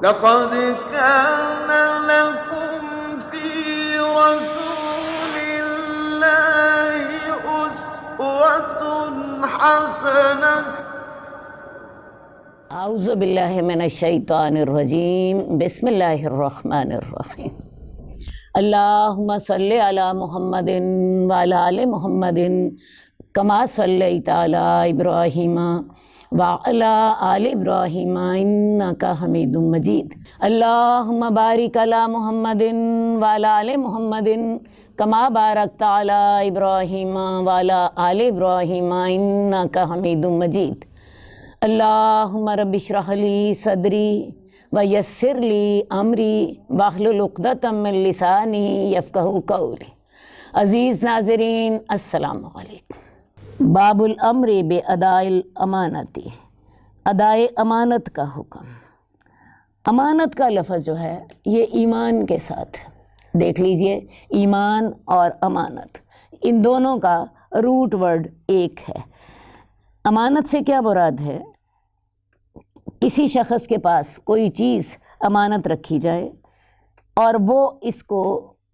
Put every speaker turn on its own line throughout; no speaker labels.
لقد كان لكم في رسول الله أسوة حسنة
اعوذ باللہ من الشیطان الرجیم بسم اللہ الرحمن الرحیم اللہم صلی علی محمد وعلی آل محمد کما صلیت علی ابراہیم وعلی آل ابراہیم انک حمید مجید اللہم بارک علی محمد وعلی آل محمد کما بارکت علی ابراہیم وعلی آل ابراہیم انک حمید مجید اللہم رب اشرح لی صدری ویسر لی امری واحلل عقدۃ من لسانی یفقہوا قولی۔ عزیز ناظرین السلام علیکم۔ باب الامر باداء الامانتی، ادائے امانت کا حکم۔ امانت کا لفظ جو ہے یہ ایمان کے ساتھ دیکھ لیجئے، ایمان اور امانت ان دونوں کا روٹ ورڈ ایک ہے۔ امانت سے کیا مراد ہے؟ کسی شخص کے پاس کوئی چیز امانت رکھی جائے اور وہ اس کو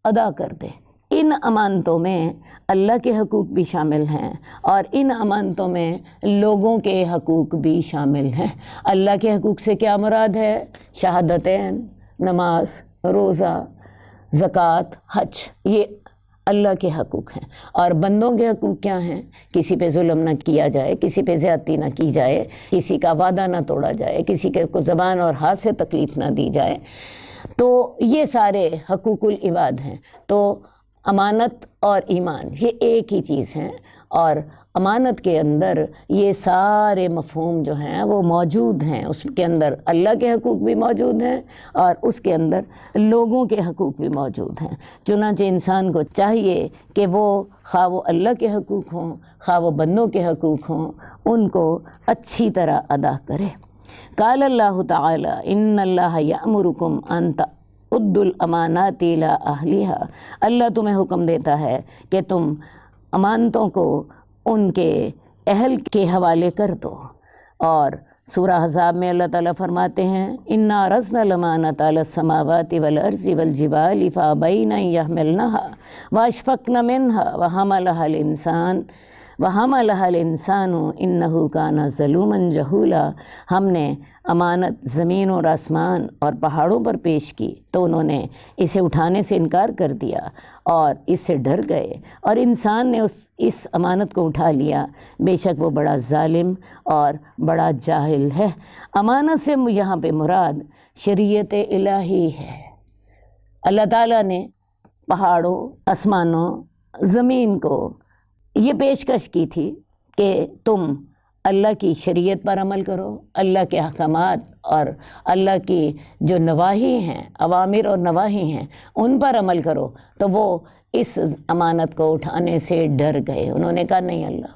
ادا کر دے۔ ان امانتوں میں اللہ کے حقوق بھی شامل ہیں اور ان امانتوں میں لوگوں کے حقوق بھی شامل ہیں۔ اللہ کے حقوق سے کیا مراد ہے؟ شہادتین، نماز، روزہ، زکوٰۃ، حج، یہ اللہ کے حقوق ہیں۔ اور بندوں کے حقوق کیا ہیں؟ کسی پہ ظلم نہ کیا جائے، کسی پہ زیادتی نہ کی جائے، کسی کا وعدہ نہ توڑا جائے، کسی کے کو زبان اور ہاتھ سے تکلیف نہ دی جائے۔ تو یہ سارے حقوق العباد ہیں۔ تو امانت اور ایمان یہ ایک ہی چیز ہیں، اور امانت کے اندر یہ سارے مفہوم جو ہیں وہ موجود ہیں۔ اس کے اندر اللہ کے حقوق بھی موجود ہیں اور اس کے اندر لوگوں کے حقوق بھی موجود ہیں۔ چنانچہ انسان کو چاہیے کہ وہ خواہ وہ اللہ کے حقوق ہوں، خواہ وہ بندوں کے حقوق ہوں، ان کو اچھی طرح ادا کرے۔ قال اللہ تعالی ان اللہ یأمرکم ان تؤدوا الامانات الی اہلہا، اللہ تمہیں حکم دیتا ہے کہ تم امانتوں کو ان کے اہل کے حوالے کر دو۔ اور سورہ احزاب میں اللہ تعالیٰ فرماتے ہیں انا عرضنا الامانۃ علی السماوات والارض والجبال فابین ان یحملنها واشفقن منها وحملها الانسان انہ کان ظلوما جہولا۔ ہم نے امانت زمین اور آسمان اور پہاڑوں پر پیش کی تو انہوں نے اسے اٹھانے سے انکار کر دیا اور اس سے ڈر گئے، اور انسان نے اس امانت کو اٹھا لیا، بے شک وہ بڑا ظالم اور بڑا جاہل ہے۔ امانت سے یہاں پہ مراد شریعت الہی ہے۔ اللہ تعالیٰ نے پہاڑوں، آسمانوں، زمین کو یہ پیشکش کی تھی کہ تم اللہ کی شریعت پر عمل کرو، اللہ کے احکامات اور اللہ کی جو نواہی ہیں، اوامر اور نواہی ہیں، ان پر عمل کرو۔ تو وہ اس امانت کو اٹھانے سے ڈر گئے، انہوں نے کہا نہیں اللہ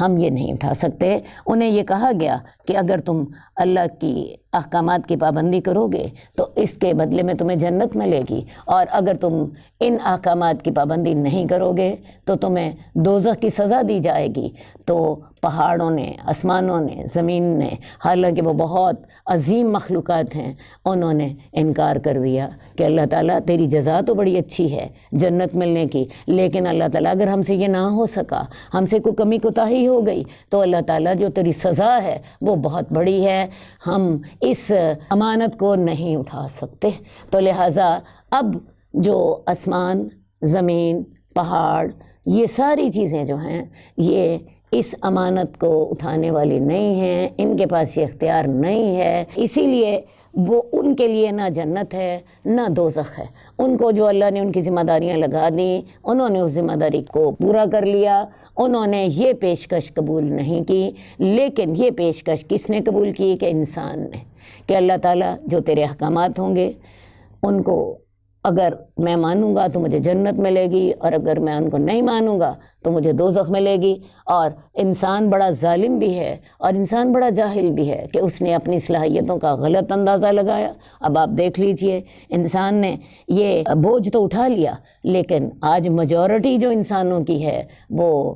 ہم یہ نہیں اٹھا سکتے۔ انہیں یہ کہا گیا کہ اگر تم اللہ کی احکامات کی پابندی کرو گے تو اس کے بدلے میں تمہیں جنت ملے گی، اور اگر تم ان احکامات کی پابندی نہیں کرو گے تو تمہیں دوزخ کی سزا دی جائے گی۔ تو پہاڑوں نے، آسمانوں نے، زمین نے، حالانکہ وہ بہت عظیم مخلوقات ہیں، انہوں نے انکار کر دیا کہ اللہ تعالیٰ تیری جزا تو بڑی اچھی ہے جنت ملنے کی، لیکن اللہ تعالیٰ اگر ہم سے یہ نہ ہو سکا، ہم سے کوئی کمی کوتاہی ہو گئی تو اللہ تعالیٰ جو تیری سزا ہے وہ بہت بڑی ہے، ہم اس امانت کو نہیں اٹھا سکتے۔ تو لہٰذا اب جو آسمان، زمین، پہاڑ، یہ ساری چیزیں جو ہیں یہ اس امانت کو اٹھانے والی نہیں ہیں، ان کے پاس یہ اختیار نہیں ہے، اسی لیے وہ ان کے لیے نہ جنت ہے نہ دوزخ ہے۔ ان کو جو اللہ نے ان کی ذمہ داریاں لگا دیں، انہوں نے اس ذمہ داری کو پورا کر لیا، انہوں نے یہ پیشکش قبول نہیں کی۔ لیکن یہ پیشکش کس نے قبول کی؟ کہ انسان نے، کہ اللہ تعالیٰ جو تیرے احکامات ہوں گے ان کو اگر میں مانوں گا تو مجھے جنت ملے گی، اور اگر میں ان کو نہیں مانوں گا تو مجھے دوزخ ملے گی۔ اور انسان بڑا ظالم بھی ہے اور انسان بڑا جاہل بھی ہے کہ اس نے اپنی صلاحیتوں کا غلط اندازہ لگایا۔ اب آپ دیکھ لیجئے، انسان نے یہ بوجھ تو اٹھا لیا، لیکن آج میجورٹی جو انسانوں کی ہے وہ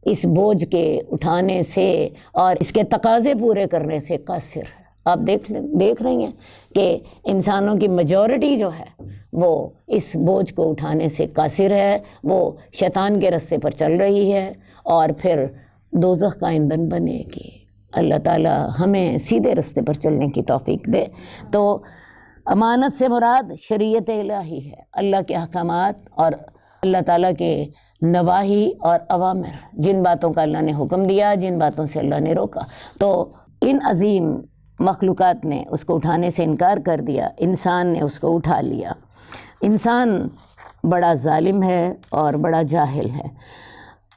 اس بوجھ کے اٹھانے سے اور اس کے تقاضے پورے کرنے سے قاصر ہے۔ آپ دیکھ رہی ہیں کہ انسانوں کی میجورٹی جو ہے وہ اس بوجھ کو اٹھانے سے قاصر ہے، وہ شیطان کے راستے پر چل رہی ہے اور پھر دوزخ کا ایندھن بنے گی۔ اللہ تعالی ہمیں سیدھے راستے پر چلنے کی توفیق دے۔ تو امانت سے مراد شریعت الہی ہے، اللہ کے احکامات اور اللہ تعالیٰ کے نواہی اور اوامر، جن باتوں کا اللہ نے حکم دیا، جن باتوں سے اللہ نے روکا۔ تو ان عظیم مخلوقات نے اس کو اٹھانے سے انکار کر دیا، انسان نے اس کو اٹھا لیا۔ انسان بڑا ظالم ہے اور بڑا جاہل ہے۔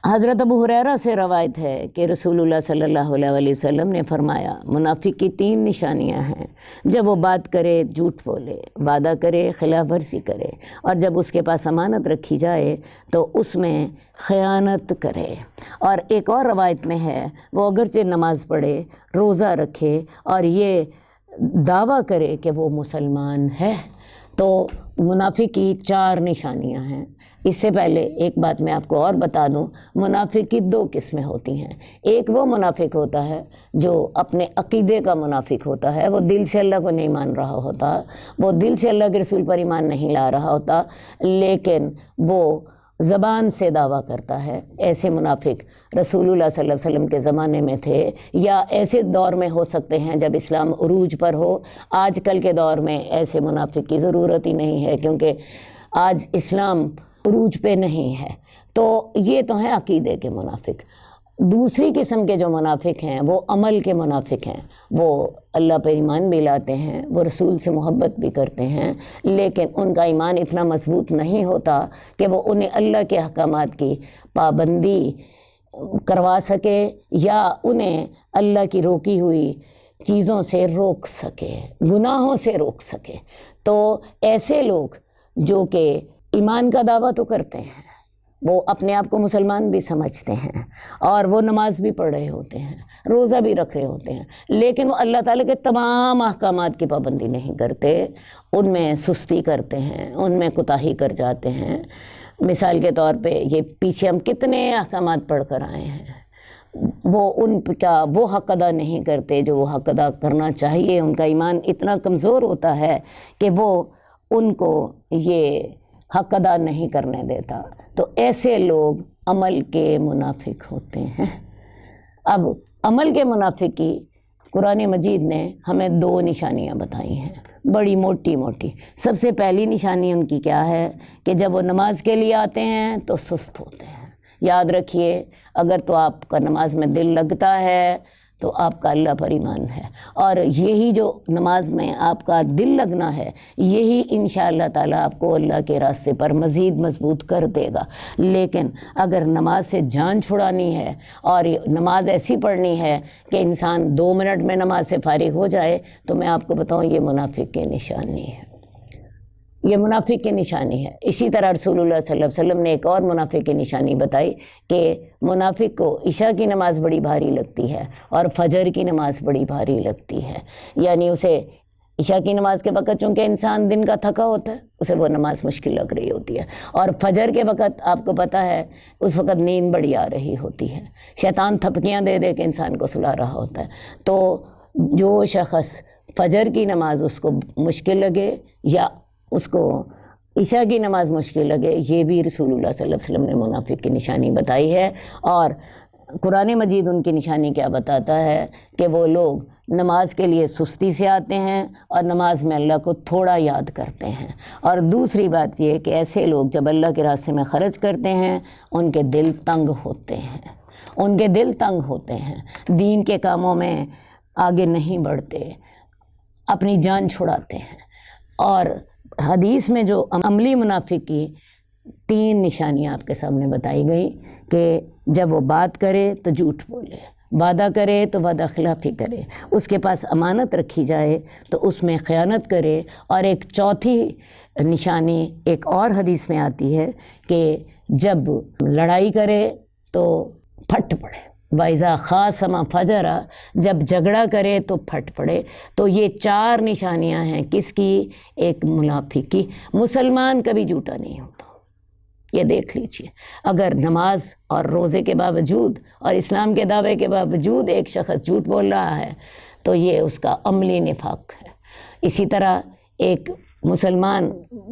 حضرت ابو ہریرہ سے روایت ہے کہ رسول اللہ صلی اللہ علیہ وسلم نے فرمایا، منافق کی 3 نشانیاں ہیں: جب وہ بات کرے جھوٹ بولے، وعدہ کرے خلاف ورزی کرے، اور جب اس کے پاس امانت رکھی جائے تو اس میں خیانت کرے۔ اور ایک اور روایت میں ہے، وہ اگرچہ نماز پڑھے، روزہ رکھے اور یہ دعویٰ کرے کہ وہ مسلمان ہے۔ تو منافق کی 4 نشانیاں ہیں۔ اس سے پہلے ایک بات میں آپ کو اور بتا دوں، منافق کی 2 قسمیں ہوتی ہیں۔ ایک وہ منافق ہوتا ہے جو اپنے عقیدے کا منافق ہوتا ہے، وہ دل سے اللہ کو نہیں مان رہا ہوتا، وہ دل سے اللہ کے رسول پر ایمان نہیں لا رہا ہوتا، لیکن وہ زبان سے دعویٰ کرتا ہے۔ ایسے منافق رسول اللہ صلی اللہ علیہ وسلم کے زمانے میں تھے، یا ایسے دور میں ہو سکتے ہیں جب اسلام عروج پر ہو۔ آج کل کے دور میں ایسے منافق کی ضرورت ہی نہیں ہے، کیونکہ آج اسلام عروج پہ نہیں ہے۔ تو یہ تو ہیں عقیدے کے منافق۔ دوسری قسم کے جو منافق ہیں وہ عمل کے منافق ہیں۔ وہ اللہ پر ایمان بھی لاتے ہیں، وہ رسول سے محبت بھی کرتے ہیں، لیکن ان کا ایمان اتنا مضبوط نہیں ہوتا کہ وہ انہیں اللہ کے احکامات کی پابندی کروا سکے یا انہیں اللہ کی روکی ہوئی چیزوں سے روک سکے، گناہوں سے روک سکے۔ تو ایسے لوگ جو کہ ایمان کا دعویٰ تو کرتے ہیں، وہ اپنے آپ کو مسلمان بھی سمجھتے ہیں اور وہ نماز بھی پڑھ رہے ہوتے ہیں، روزہ بھی رکھ رہے ہوتے ہیں، لیکن وہ اللہ تعالیٰ کے تمام احکامات کی پابندی نہیں کرتے، ان میں سستی کرتے ہیں، ان میں کوتاہی کر جاتے ہیں۔ مثال کے طور پہ یہ پیچھے ہم کتنے احکامات پڑھ کر آئے ہیں، وہ ان کا وہ حق ادا نہیں کرتے جو وہ حق ادا کرنا چاہیے۔ ان کا ایمان اتنا کمزور ہوتا ہے کہ وہ ان کو یہ حق ادا نہیں کرنے دیتا۔ تو ایسے لوگ عمل کے منافق ہوتے ہیں۔ اب عمل کے منافق کی قرآن مجید نے ہمیں 2 نشانیاں بتائی ہیں، بڑی موٹی موٹی۔ سب سے پہلی نشانی ان کی کیا ہے کہ جب وہ نماز کے لیے آتے ہیں تو سست ہوتے ہیں۔ یاد رکھیے، اگر تو آپ کا نماز میں دل لگتا ہے تو آپ کا اللہ پر ایمان ہے، اور یہی جو نماز میں آپ کا دل لگنا ہے، یہی انشاءاللہ تعالیٰ آپ کو اللہ کے راستے پر مزید مضبوط کر دے گا۔ لیکن اگر نماز سے جان چھڑانی ہے اور نماز ایسی پڑھنی ہے کہ انسان 2 منٹ میں نماز سے فارغ ہو جائے، تو میں آپ کو بتاؤں یہ منافق کی نشانی ہے، یہ منافق کی نشانی ہے۔ اسی طرح رسول اللہ صلی اللہ علیہ وسلم نے ایک اور منافق کی نشانی بتائی کہ منافق کو عشاء کی نماز بڑی بھاری لگتی ہے اور فجر کی نماز بڑی بھاری لگتی ہے، یعنی اسے عشاء کی نماز کے وقت چونکہ انسان دن کا تھکا ہوتا ہے، اسے وہ نماز مشکل لگ رہی ہوتی ہے، اور فجر کے وقت آپ کو پتہ ہے اس وقت نیند بڑی آ رہی ہوتی ہے، شیطان تھپکیاں دے دے کے انسان کو سلا رہا ہوتا ہے۔ تو جو شخص فجر کی نماز اس کو مشکل لگے یا اس کو عشاء کی نماز مشکل لگے، یہ بھی رسول اللہ صلی اللہ علیہ وسلم نے منافق کی نشانی بتائی ہے۔ اور قرآن مجید ان کی نشانی کیا بتاتا ہے کہ وہ لوگ نماز کے لیے سستی سے آتے ہیں اور نماز میں اللہ کو تھوڑا یاد کرتے ہیں۔ اور دوسری بات یہ کہ ایسے لوگ جب اللہ کے راستے میں خرچ کرتے ہیں، ان کے دل تنگ ہوتے ہیں، ان کے دل تنگ ہوتے ہیں، دین کے کاموں میں آگے نہیں بڑھتے، اپنی جان چھڑاتے ہیں۔ اور حدیث میں جو عملی منافق کی 3 نشانیاں آپ کے سامنے بتائی گئی کہ جب وہ بات کرے تو جھوٹ بولے، وعدہ کرے تو وعدہ خلافی کرے، اس کے پاس امانت رکھی جائے تو اس میں خیانت کرے، اور ایک چوتھی نشانی ایک اور حدیث میں آتی ہے کہ جب لڑائی کرے تو پھٹ پڑے، وَإِذَا خَاصَمَ فَجَرَ، جب جھگڑا کرے تو پھٹ پڑے۔ تو یہ 4 نشانیاں ہیں کس کی؟ ایک منافق کی۔ مسلمان کبھی جھوٹا نہیں ہوتا، یہ دیکھ لیجئے۔ اگر نماز اور روزے کے باوجود اور اسلام کے دعوے کے باوجود ایک شخص جھوٹ بول رہا ہے تو یہ اس کا عملی نفاق ہے۔ اسی طرح ایک مسلمان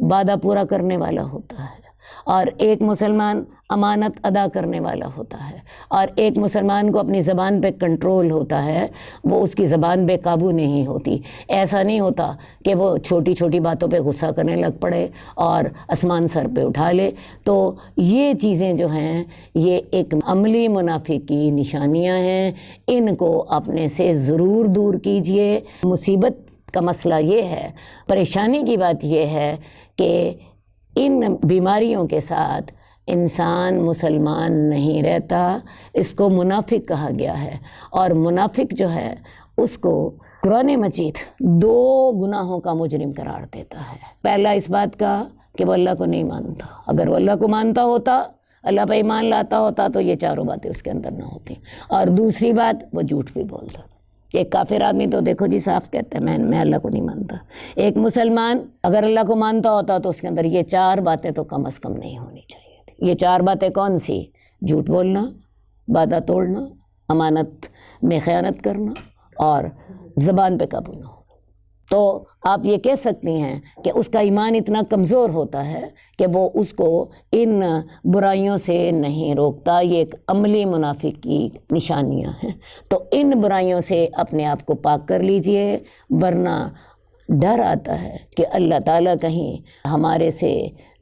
وعدہ پورا کرنے والا ہوتا ہے، اور ایک مسلمان امانت ادا کرنے والا ہوتا ہے، اور ایک مسلمان کو اپنی زبان پہ کنٹرول ہوتا ہے، وہ اس کی زبان بے قابو نہیں ہوتی۔ ایسا نہیں ہوتا کہ وہ چھوٹی چھوٹی باتوں پہ غصہ کرنے لگ پڑے اور آسمان سر پہ اٹھا لے۔ تو یہ چیزیں جو ہیں یہ ایک عملی منافق کی نشانیاں ہیں، ان کو اپنے سے ضرور دور کیجئے۔ مصیبت کا مسئلہ یہ ہے، پریشانی کی بات یہ ہے کہ ان بیماریوں کے ساتھ انسان مسلمان نہیں رہتا، اس کو منافق کہا گیا ہے، اور منافق جو ہے اس کو قرآن مجید 2 گناہوں کا مجرم قرار دیتا ہے۔ پہلا اس بات کا کہ وہ اللہ کو نہیں مانتا، اگر وہ اللہ کو مانتا ہوتا، اللہ پہ ایمان لاتا ہوتا، تو یہ چاروں باتیں اس کے اندر نہ ہوتی۔ اور دوسری بات، وہ جھوٹ بھی بولتا۔ ایک کافر آدمی تو دیکھو جی صاف کہتا ہے میں اللہ کو نہیں مانتا۔ ایک مسلمان اگر اللہ کو مانتا ہوتا تو اس کے اندر یہ 4 باتیں تو کم از کم نہیں ہونی چاہیے تھی۔ یہ 4 باتیں کون سی؟ جھوٹ بولنا، وعدہ توڑنا، امانت میں خیانت کرنا، اور زبان پہ قابو نہ ہونا۔ تو آپ یہ کہہ سکتی ہیں کہ اس کا ایمان اتنا کمزور ہوتا ہے کہ وہ اس کو ان برائیوں سے نہیں روکتا۔ یہ ایک عملی منافق کی نشانیاں ہیں۔ تو ان برائیوں سے اپنے آپ کو پاک کر لیجئے، ورنہ ڈر آتا ہے کہ اللہ تعالیٰ کہیں ہمارے سے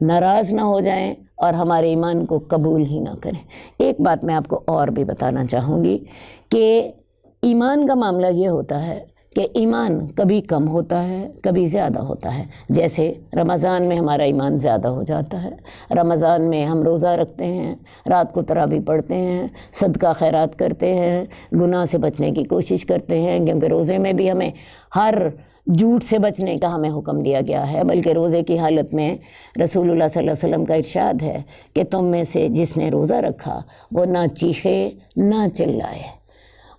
ناراض نہ ہو جائیں اور ہمارے ایمان کو قبول ہی نہ کریں۔ ایک بات میں آپ کو اور بھی بتانا چاہوں گی کہ ایمان کا معاملہ یہ ہوتا ہے کہ ایمان کبھی کم ہوتا ہے، کبھی زیادہ ہوتا ہے۔ جیسے رمضان میں ہمارا ایمان زیادہ ہو جاتا ہے، رمضان میں ہم روزہ رکھتے ہیں، رات کو تراویح پڑھتے ہیں، صدقہ خیرات کرتے ہیں، گناہ سے بچنے کی کوشش کرتے ہیں، کیونکہ روزے میں بھی ہمیں ہر جھوٹ سے بچنے کا ہمیں حکم دیا گیا ہے۔ بلکہ روزے کی حالت میں رسول اللہ صلی اللہ علیہ وسلم کا ارشاد ہے کہ تم میں سے جس نے روزہ رکھا وہ نہ چیخے نہ چلائے،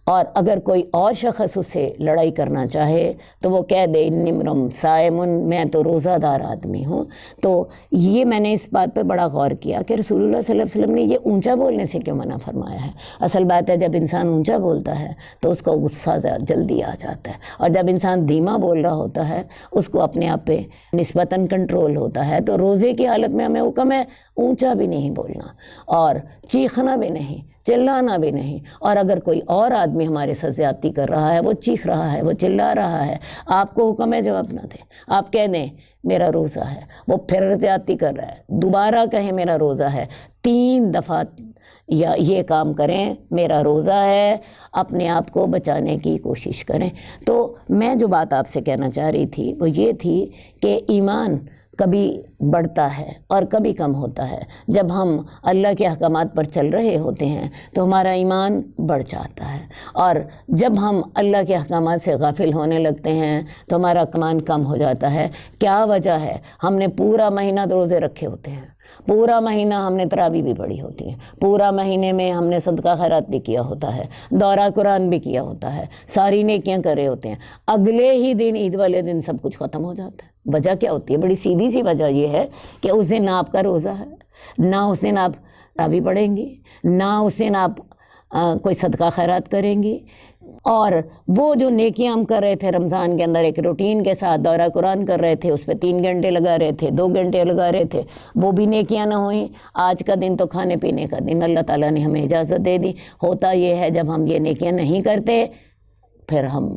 اور اگر کوئی اور شخص اس سے لڑائی کرنا چاہے تو وہ کہہ دے انی امرؤ صائم، میں تو روزہ دار آدمی ہوں۔ تو یہ میں نے اس بات پہ بڑا غور کیا کہ رسول اللہ صلی اللہ علیہ وسلم نے یہ اونچا بولنے سے کیوں منع فرمایا ہے۔ اصل بات ہے جب انسان اونچا بولتا ہے تو اس کو غصہ جلدی آ جاتا ہے، اور جب انسان دھیما بول رہا ہوتا ہے اس کو اپنے آپ پہ نسبتاً کنٹرول ہوتا ہے۔ تو روزے کی حالت میں ہمیں حکم ہے اونچا بھی نہیں بولنا، اور چیخنا بھی نہیں، چلانا بھی نہیں۔ اور اگر کوئی اور آدمی ہمارے ساتھ زیادتی کر رہا ہے، وہ چیخ رہا ہے، وہ چلا رہا ہے، آپ کو حکم ہے جواب نہ دیں، آپ کہہ دیں میرا روزہ ہے۔ وہ پھر زیادتی کر رہا ہے، دوبارہ کہیں میرا روزہ ہے، 3 دفعہ یا یہ کام کریں میرا روزہ ہے، اپنے آپ کو بچانے کی کوشش کریں۔ تو میں جو بات آپ سے کہنا چاہ رہی تھی وہ یہ تھی کہ ایمان کبھی بڑھتا ہے اور کبھی کم ہوتا ہے۔ جب ہم اللہ کے احکامات پر چل رہے ہوتے ہیں تو ہمارا ایمان بڑھ جاتا ہے، اور جب ہم اللہ کے احکامات سے غافل ہونے لگتے ہیں تو ہمارا ایمان کم ہو جاتا ہے۔ کیا وجہ ہے؟ ہم نے پورا مہینہ روزے رکھے ہوتے ہیں، پورا مہینہ ہم نے تراویح بھی پڑھی ہوتی ہیں، پورا مہینے میں ہم نے صدقہ خیرات بھی کیا ہوتا ہے، دورہ قرآن بھی کیا ہوتا ہے، ساری نیکیاں کرے ہوتے ہیں۔ اگلے ہی دن، عید والے دن، سب کچھ ختم ہو جاتا ہے۔ وجہ کیا ہوتی ہے؟ بڑی سیدھی سی وجہ یہ ہے کہ اس دن نہ آپ کا روزہ ہے، نہ اس دن آپ تراویح پڑھیں گی، نہ اس دن آپ کوئی صدقہ خیرات کریں گی، اور وہ جو نیکیاں ہم کر رہے تھے رمضان کے اندر ایک روٹین کے ساتھ دورہ قرآن کر رہے تھے، اس پہ 3 گھنٹے لگا رہے تھے، 2 گھنٹے لگا رہے تھے، وہ بھی نیکیاں نہ ہوئیں۔ آج کا دن تو کھانے پینے کا دن، اللہ تعالیٰ نے ہمیں اجازت دے دی۔ ہوتا یہ ہے جب ہم یہ نیکیاں نہیں کرتے پھر ہم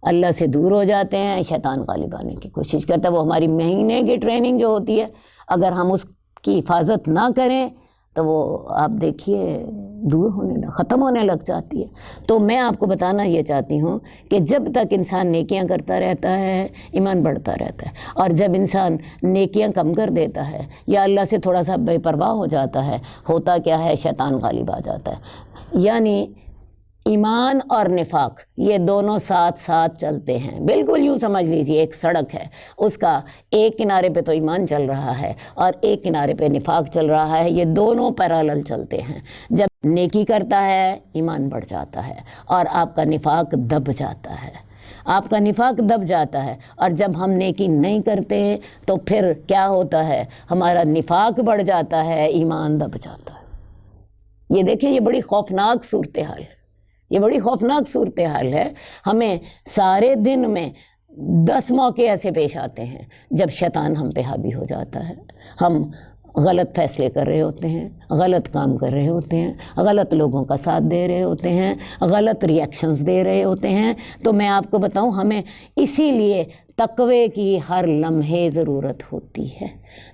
اللہ سے دور ہو جاتے ہیں، شیطان غالب آنے کی کوشش کرتا ہے۔ وہ ہماری مہینے کی ٹریننگ جو ہوتی ہے اگر ہم اس کی حفاظت نہ کریں تو وہ آپ دیکھیے دور ختم ہونے لگ جاتی ہے۔ تو میں آپ کو بتانا یہ چاہتی ہوں کہ جب تک انسان نیکیاں کرتا رہتا ہے ایمان بڑھتا رہتا ہے، اور جب انسان نیکیاں کم کر دیتا ہے یا اللہ سے تھوڑا سا بے پرواہ ہو جاتا ہے، ہوتا کیا ہے؟ شیطان غالب آ جاتا ہے۔ یعنی ایمان اور نفاق یہ دونوں ساتھ ساتھ چلتے ہیں۔ بالکل یوں سمجھ لیجیے ایک سڑک ہے، اس کا ایک کنارے پہ تو ایمان چل رہا ہے اور ایک کنارے پہ نفاق چل رہا ہے، یہ دونوں پیرالل چلتے ہیں۔ جب نیکی کرتا ہے ایمان بڑھ جاتا ہے اور آپ کا نفاق دب جاتا ہے، آپ کا نفاق دب جاتا ہے۔ اور جب ہم نیکی نہیں کرتے تو پھر کیا ہوتا ہے؟ ہمارا نفاق بڑھ جاتا ہے، ایمان دب جاتا ہے۔ یہ دیکھیں یہ بڑی خوفناک صورتحال ہے۔ یہ بڑی خوفناک صورتحال ہے. ہمیں سارے دن میں 10 موقع ایسے پیش آتے ہیں جب شیطان ہم پہ حاوی ہو جاتا ہے. ہم غلط فیصلے کر رہے ہوتے ہیں، غلط کام کر رہے ہوتے ہیں، غلط لوگوں کا ساتھ دے رہے ہوتے ہیں، غلط ریئیکشنز دے رہے ہوتے ہیں. تو میں آپ کو بتاؤں، ہمیں اسی لیے تقوی کی ہر لمحے ضرورت ہوتی ہے.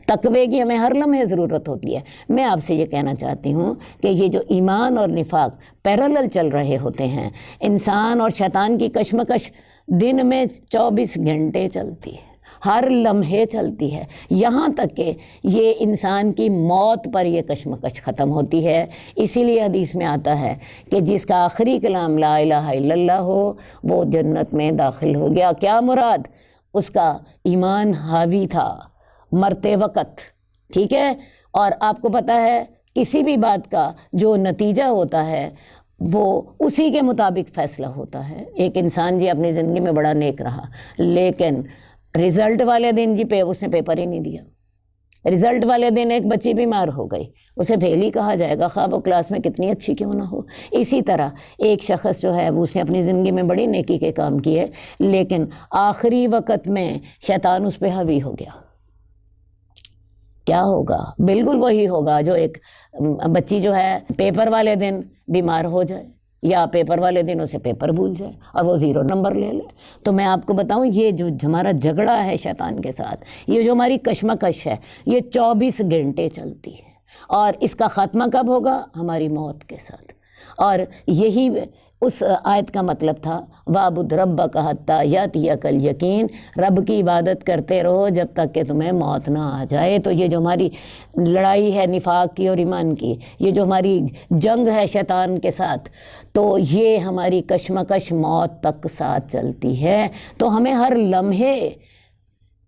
تقوی کی ہمیں ہر لمحے ضرورت ہوتی ہے. میں آپ سے یہ کہنا چاہتی ہوں کہ یہ جو ایمان اور نفاق پیرالل چل رہے ہوتے ہیں، انسان اور شیطان کی کشمکش دن میں 24 گھنٹے چلتی ہے، ہر لمحے چلتی ہے، یہاں تک کہ یہ انسان کی موت پر یہ کشمکش ختم ہوتی ہے. اسی لیے حدیث میں آتا ہے کہ جس کا آخری کلام لا الہ الا اللہ ہو وہ جنت میں داخل ہو گیا. کیا مراد؟ اس کا ایمان حاوی تھا مرتے وقت، ٹھیک ہے. اور آپ کو پتہ ہے کسی بھی بات کا جو نتیجہ ہوتا ہے وہ اسی کے مطابق فیصلہ ہوتا ہے. ایک انسان جی اپنی زندگی میں بڑا نیک رہا، لیکن رزلٹ والے دن جی اس نے پیپر ہی نہیں دیا. رزلٹ والے دن ایک بچی بیمار ہو گئی، اسے فیل ہی کہا جائے گا، خواہ وہ کلاس میں کتنی اچھی کیوں نہ ہو. اسی طرح ایک شخص جو ہے وہ اس نے اپنی زندگی میں بڑی نیکی کے کام کیے، لیکن آخری وقت میں شیطان اس پہ حاوی ہو گیا. کیا ہوگا؟ بالکل وہی ہوگا جو ایک بچی جو ہے پیپر والے دن بیمار ہو جائے یا پیپر والے دن اسے پیپر بھول جائے اور وہ 0 نمبر لے لے. تو میں آپ کو بتاؤں یہ جو ہمارا جھگڑا ہے شیطان کے ساتھ، یہ جو ہماری کشمکش ہے، یہ 24 گھنٹے چلتی ہے. اور اس کا خاتمہ کب ہوگا؟ ہماری موت کے ساتھ. اور یہی اس آیت کا مطلب تھا وَاعْبُدْ رَبَّكَ حَتَّىٰ يَأْتِيَكَ الْيَقِينُ، رب کی عبادت کرتے رہو جب تک کہ تمہیں موت نہ آ جائے. تو یہ جو ہماری لڑائی ہے نفاق کی اور ایمان کی، یہ جو ہماری جنگ ہے شیطان کے ساتھ، تو یہ ہماری کشمکش موت تک ساتھ چلتی ہے. تو ہمیں ہر لمحے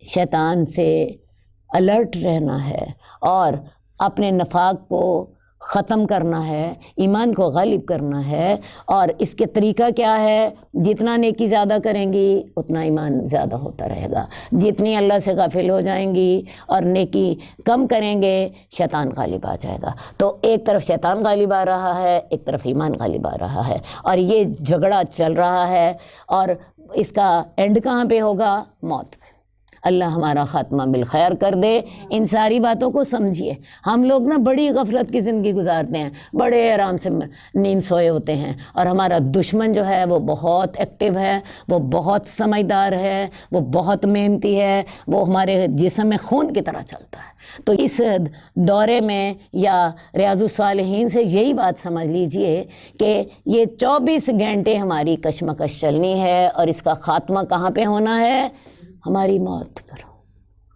شیطان سے الرٹ رہنا ہے اور اپنے نفاق کو ختم کرنا ہے، ایمان کو غالب کرنا ہے. اور اس کے طریقہ کیا ہے؟ جتنا نیکی زیادہ کریں گی اتنا ایمان زیادہ ہوتا رہے گا. جتنی اللہ سے غافل ہو جائیں گی اور نیکی کم کریں گے شیطان غالب آ جائے گا. تو ایک طرف شیطان غالب آ رہا ہے، ایک طرف ایمان غالب آ رہا ہے، اور یہ جھگڑا چل رہا ہے. اور اس کا اینڈ کہاں پہ ہوگا؟ موت پہ. اللہ ہمارا خاتمہ بالخیر کر دے. ان ساری باتوں کو سمجھیے. ہم لوگ نا بڑی غفلت کی زندگی گزارتے ہیں، بڑے آرام سے نیند سوئے ہوتے ہیں، اور ہمارا دشمن جو ہے وہ بہت ایکٹیو ہے، وہ بہت سمجھدار ہے، وہ بہت محنتی ہے، وہ ہمارے جسم میں خون کی طرح چلتا ہے. تو اس دورے میں یا ریاض الصالحین سے یہی بات سمجھ لیجئے کہ یہ 24 گھنٹے ہماری کشمکش چلنی ہے، اور اس کا خاتمہ کہاں پہ ہونا ہے؟ ہماری موت پر،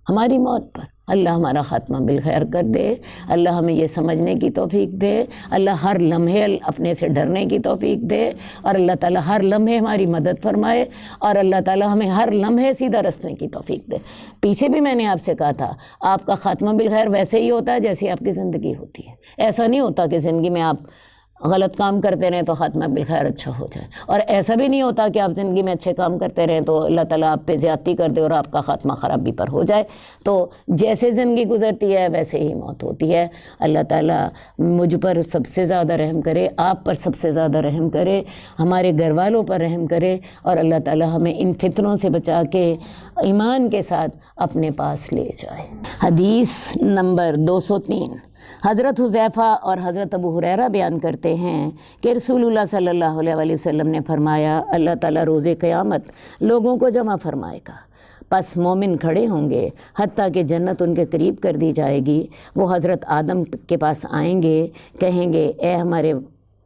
ہماری موت پر. اللہ ہمارا خاتمہ بالخیر کر دے. اللہ ہمیں یہ سمجھنے کی توفیق دے. اللہ ہر لمحے اپنے سے ڈرنے کی توفیق دے، اور اللہ تعالیٰ ہر لمحے ہماری مدد فرمائے، اور اللہ تعالیٰ ہمیں ہر لمحے سیدھا رستے کی توفیق دے. پیچھے بھی میں نے آپ سے کہا تھا آپ کا خاتمہ بالخیر ویسے ہی ہوتا ہے جیسی آپ کی زندگی ہوتی ہے. ایسا نہیں ہوتا کہ زندگی میں آپ غلط کام کرتے رہیں تو خاتمہ بالخیر اچھا ہو جائے، اور ایسا بھی نہیں ہوتا کہ آپ زندگی میں اچھے کام کرتے رہیں تو اللہ تعالیٰ آپ پہ زیادتی کر دے اور آپ کا خاتمہ خرابی پر ہو جائے. تو جیسے زندگی گزرتی ہے ویسے ہی موت ہوتی ہے. اللہ تعالیٰ مجھ پر سب سے زیادہ رحم کرے، آپ پر سب سے زیادہ رحم کرے، ہمارے گھر والوں پر رحم کرے، اور اللہ تعالیٰ ہمیں ان فتنوں سے بچا کے ایمان کے ساتھ اپنے پاس لے جائے. حدیث نمبر 203. حضرت حذیفہ اور حضرت ابو ہریرہ بیان کرتے ہیں کہ رسول اللہ صلی اللہ علیہ وآلہ وسلم نے فرمایا اللہ تعالیٰ روز قیامت لوگوں کو جمع فرمائے گا، پس مومن کھڑے ہوں گے حتیٰ کہ جنت ان کے قریب کر دی جائے گی. وہ حضرت آدم کے پاس آئیں گے، کہیں گے اے ہمارے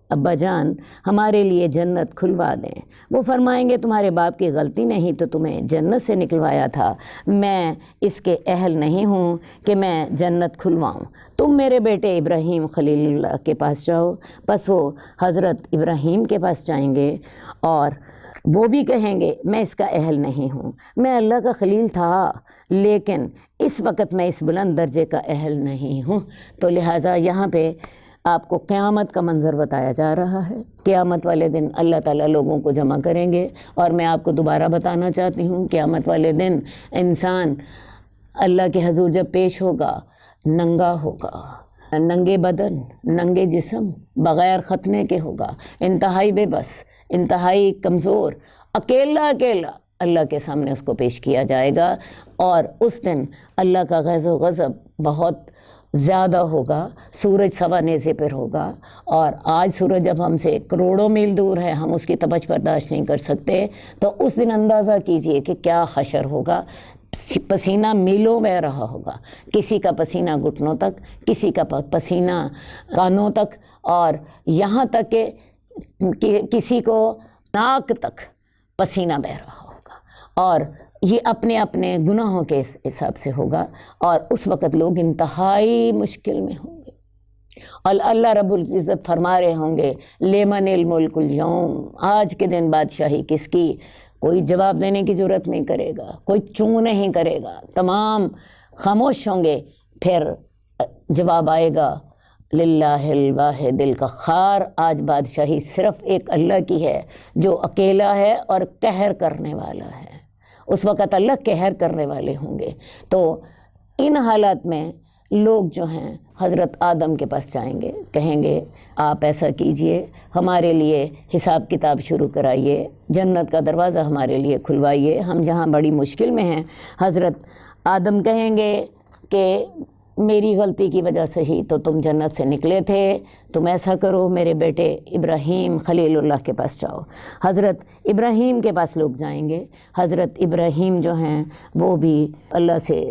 ابا جان ہمارے لیے جنت کھلوا دیں. وہ فرمائیں گے تمہارے باپ کی غلطی نہیں تو تمہیں جنت سے نکلوایا تھا، میں اس کے اہل نہیں ہوں کہ میں جنت کھلواؤں. تم میرے بیٹے ابراہیم خلیل اللہ کے پاس جاؤ. پس وہ حضرت ابراہیم کے پاس جائیں گے اور وہ بھی کہیں گے میں اس کا اہل نہیں ہوں، میں اللہ کا خلیل تھا لیکن اس وقت میں اس بلند درجے کا اہل نہیں ہوں. تو لہٰذا یہاں پہ آپ کو قیامت کا منظر بتایا جا رہا ہے. قیامت والے دن اللہ تعالیٰ لوگوں کو جمع کریں گے، اور میں آپ کو دوبارہ بتانا چاہتی ہوں قیامت والے دن انسان اللہ کے حضور جب پیش ہوگا ننگا ہوگا، ننگے بدن، ننگے جسم، بغیر ختنے کے ہوگا، انتہائی بے بس، انتہائی کمزور، اکیلا اللہ کے سامنے اس کو پیش کیا جائے گا، اور اس دن اللہ کا غیظ و غضب بہت زیادہ ہوگا، سورج سوا نیزے پر ہوگا، اور آج سورج جب ہم سے کروڑوں میل دور ہے، ہم اس کی تپش برداشت نہیں کر سکتے، تو اس دن اندازہ کیجئے کہ کیا حشر ہوگا۔ پسینہ میلوں بہہ رہا ہوگا، کسی کا پسینہ گھٹنوں تک، کسی کا پسینہ کانوں تک، اور یہاں تک کہ کسی کو ناک تک پسینہ بہہ رہا ہوگا، اور یہ اپنے اپنے گناہوں کے حساب سے ہوگا، اور اس وقت لوگ انتہائی مشکل میں ہوں گے، اور اللہ رب العزت فرما رہے ہوں گے لمن الملک اليوم، آج کے دن بادشاہی کس کی؟ کوئی جواب دینے کی جرت نہیں کرے گا، کوئی چوں نہیں کرے گا، تمام خاموش ہوں گے۔ پھر جواب آئے گا للہ الواحد القہار، آج بادشاہی صرف ایک اللہ کی ہے جو اکیلا ہے اور قہر کرنے والا ہے۔ اس وقت اللہ قہر کرنے والے ہوں گے۔ تو ان حالات میں لوگ جو ہیں حضرت آدم کے پاس جائیں گے، کہیں گے آپ ایسا کیجئے، ہمارے لیے حساب کتاب شروع کرائیے، جنت کا دروازہ ہمارے لیے کھلوائیے، ہم جہاں بڑی مشکل میں ہیں۔ حضرت آدم کہیں گے کہ میری غلطی کی وجہ سے ہی تو تم جنت سے نکلے تھے، تم ایسا کرو میرے بیٹے ابراہیم خلیل اللہ کے پاس جاؤ۔ حضرت ابراہیم کے پاس لوگ جائیں گے۔ حضرت ابراہیم جو ہیں وہ بھی اللہ سے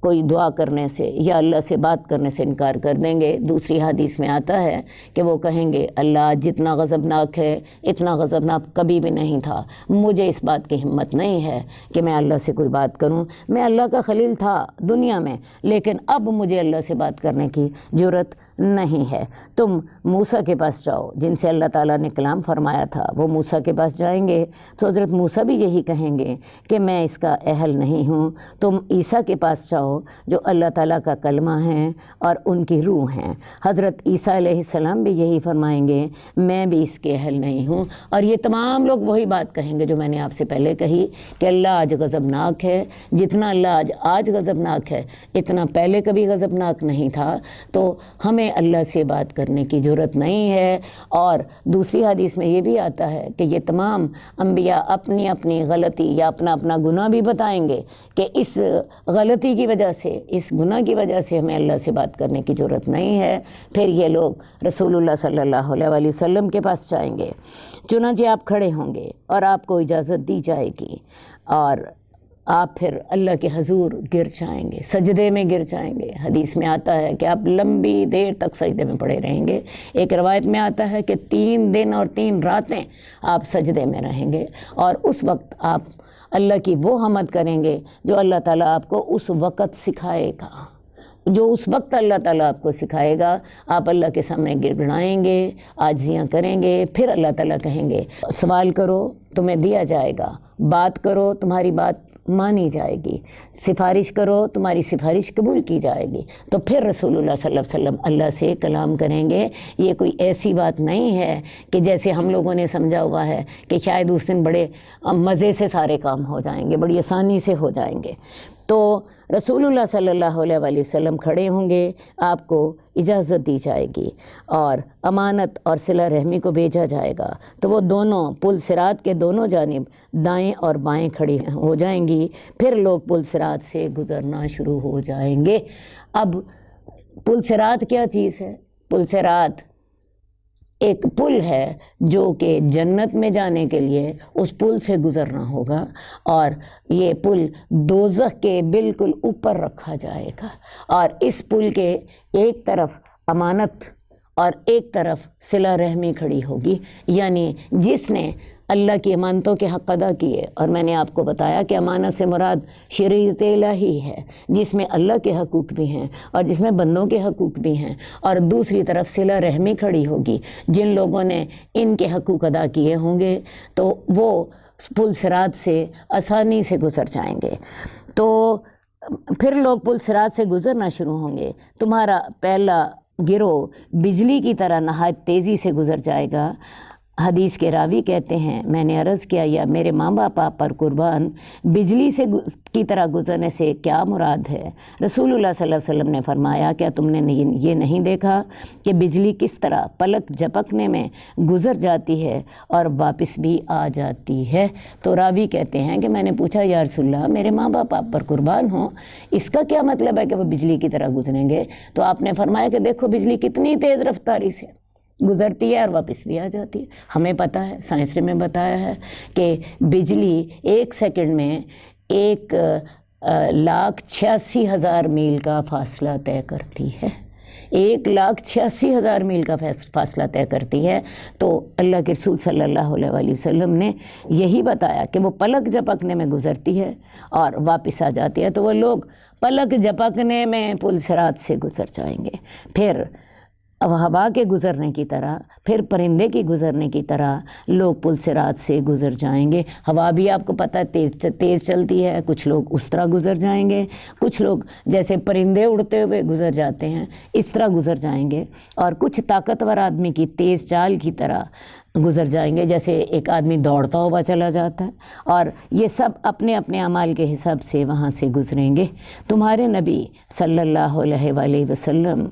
کوئی دعا کرنے سے یا اللہ سے بات کرنے سے انکار کر دیں گے۔ دوسری حدیث میں آتا ہے کہ وہ کہیں گے اللہ جتنا غضبناک ہے اتنا غضبناک کبھی بھی نہیں تھا، مجھے اس بات کی ہمت نہیں ہے کہ میں اللہ سے کوئی بات کروں، میں اللہ کا خلیل تھا دنیا میں، لیکن اب مجھے اللہ سے بات کرنے کی جرت نہیں ہے۔ تم موسیٰ کے پاس جاؤ، جن سے اللہ تعالیٰ نے کلام فرمایا تھا، وہ موسیٰ کے پاس جائیں گے تو حضرت موسیٰ بھی یہی کہیں گے کہ میں اس کا اہل نہیں ہوں۔ تم عیسیٰ کے پاس جاؤ جو اللہ تعالیٰ کا کلمہ ہیں اور ان کی روح ہیں۔ حضرت عیسیٰ علیہ السلام بھی یہی فرمائیں گے میں بھی اس کے اہل نہیں ہوں، اور یہ تمام لوگ وہی بات کہیں گے جو میں نے آپ سے پہلے کہی کہ اللہ آج غضبناک ہے، جتنا اللہ آج غضبناک ہے اتنا پہلے کبھی غضبناک نہیں تھا، تو ہمیں اللہ سے بات کرنے کی جرت نہیں ہے۔ اور دوسری حدیث میں یہ بھی آتا ہے کہ یہ تمام انبیاء اپنی اپنی غلطی یا اپنا اپنا گناہ بھی بتائیں گے کہ اس غلطی کی وجہ سے، اس گناہ کی وجہ سے ہمیں اللہ سے بات کرنے کی جرت نہیں ہے۔ پھر یہ لوگ رسول اللہ صلی اللہ علیہ وآلہ وسلم کے پاس جائیں گے، چنانچہ آپ کھڑے ہوں گے اور آپ کو اجازت دی جائے گی، اور آپ پھر اللہ کے حضور گر جائیں گے، سجدے میں گر جائیں گے۔ حدیث میں آتا ہے کہ آپ لمبی دیر تک سجدے میں پڑے رہیں گے۔ ایک روایت میں آتا ہے کہ 3 دن اور 3 راتیں آپ سجدے میں رہیں گے، اور اس وقت آپ اللہ کی وہ حمد کریں گے جو اللہ تعالیٰ آپ کو اس وقت سکھائے گا، جو اس وقت اللہ تعالیٰ آپ کو سکھائے گا۔ آپ اللہ کے سامنے گڑگڑائیں گے، عاجزیاں کریں گے، پھر اللہ تعالیٰ کہیں گے سوال کرو تمہیں دیا جائے گا، بات کرو تمہاری بات مانی جائے گی، سفارش کرو تمہاری سفارش قبول کی جائے گی۔ تو پھر رسول اللہ صلی اللہ علیہ وسلم اللہ سے کلام کریں گے۔ یہ کوئی ایسی بات نہیں ہے کہ جیسے ہم لوگوں نے سمجھا ہوا ہے کہ شاید اس دن بڑے مزے سے سارے کام ہو جائیں گے، بڑی آسانی سے ہو جائیں گے۔ تو رسول اللہ صلی اللہ علیہ وآلہ وسلم کھڑے ہوں گے، آپ کو اجازت دی جائے گی، اور امانت اور صلہ رحمی کو بھیجا جائے گا، تو وہ دونوں پل صراط کے دونوں جانب دائیں اور بائیں کھڑی ہو جائیں گی۔ پھر لوگ پل صراط سے گزرنا شروع ہو جائیں گے۔ اب پل صراط کیا چیز ہے؟ پل صراط ایک پل ہے جو کہ جنت میں جانے کے لیے اس پل سے گزرنا ہوگا، اور یہ پل دوزخ کے بالکل اوپر رکھا جائے گا، اور اس پل کے ایک طرف امانت اور ایک طرف صلہ رحمی کھڑی ہوگی، یعنی جس نے اللہ کی امانتوں کے حق ادا کیے، اور میں نے آپ کو بتایا کہ امانت سے مراد شریعت الہی ہے جس میں اللہ کے حقوق بھی ہیں اور جس میں بندوں کے حقوق بھی ہیں، اور دوسری طرف صلہ رحمی کھڑی ہوگی، جن لوگوں نے ان کے حقوق ادا کیے ہوں گے تو وہ پل صراط سے آسانی سے گزر جائیں گے۔ تو پھر لوگ پل صراط سے گزرنا شروع ہوں گے، تمہارا پہلا گروہ بجلی کی طرح نہایت تیزی سے گزر جائے گا، حدیث کے راوی کہتے ہیں میں نے عرض کیا یا میرے ماں باپ آپ پر قربان، بجلی سے کی طرح گزرنے سے کیا مراد ہے؟ رسول اللہ صلی اللہ علیہ وسلم نے فرمایا کیا تم نے یہ نہیں دیکھا کہ بجلی کس طرح پلک جھپکنے میں گزر جاتی ہے اور واپس بھی آ جاتی ہے؟ تو راوی کہتے ہیں کہ میں نے پوچھا یا رسول اللہ میرے ماں باپ آپ پر قربان ہوں، اس کا کیا مطلب ہے کہ وہ بجلی کی طرح گزریں گے؟ تو آپ نے فرمایا کہ دیکھو بجلی کتنی تیز رفتاری سے گزرتی ہے اور واپس بھی آ جاتی ہے۔ ہمیں پتہ ہے، سائنس میں بتایا ہے کہ بجلی 1 سیکنڈ میں 1,86,000 میل کا فاصلہ طے کرتی ہے۔ 1,86,000 میل کا فاصلہ طے کرتی ہے۔ تو اللہ کے رسول صلی اللہ علیہ وسلم نے یہی بتایا کہ وہ پلک جھپکنے میں گزرتی ہے اور واپس آ جاتی ہے۔ تو وہ لوگ پلک جھپکنے میں پل صراط سے گزر جائیں گے، پھر ہوا کے گزرنے کی طرح، پھر پرندے کی گزرنے کی طرح لوگ پل صراط سے گزر جائیں گے۔ ہوا بھی آپ کو پتہ ہے تیز چلتی ہے، کچھ لوگ اس طرح گزر جائیں گے، کچھ لوگ جیسے پرندے اڑتے ہوئے گزر جاتے ہیں اس طرح گزر جائیں گے، اور کچھ طاقتور آدمی کی تیز چال کی طرح گزر جائیں گے، جیسے ایک آدمی دوڑتا ہوا چلا جاتا ہے، اور یہ سب اپنے اپنے اعمال کے حساب سے وہاں سے گزریں گے۔ تمہارے نبی صلی اللہ علیہ وسلم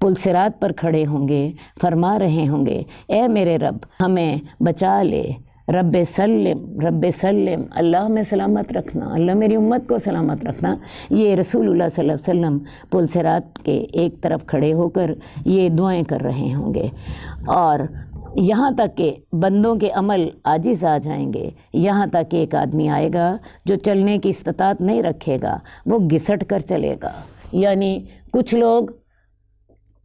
پل صراط پر کھڑے ہوں گے، فرما رہے ہوں گے اے میرے رب ہمیں بچا لے، رب سلم، اللہ ہمیں سلامت رکھنا، اللہ میری امت کو سلامت رکھنا۔ یہ رسول اللہ صلی اللہ علیہ وسلم پل صراط کے ایک طرف کھڑے ہو کر یہ دعائیں کر رہے ہوں گے، اور یہاں تک کہ بندوں کے عمل عاجز آ جائیں گے، یہاں تک کہ ایک آدمی آئے گا جو چلنے کی استطاعت نہیں رکھے گا، وہ گھسٹ کر چلے گا، یعنی کچھ لوگ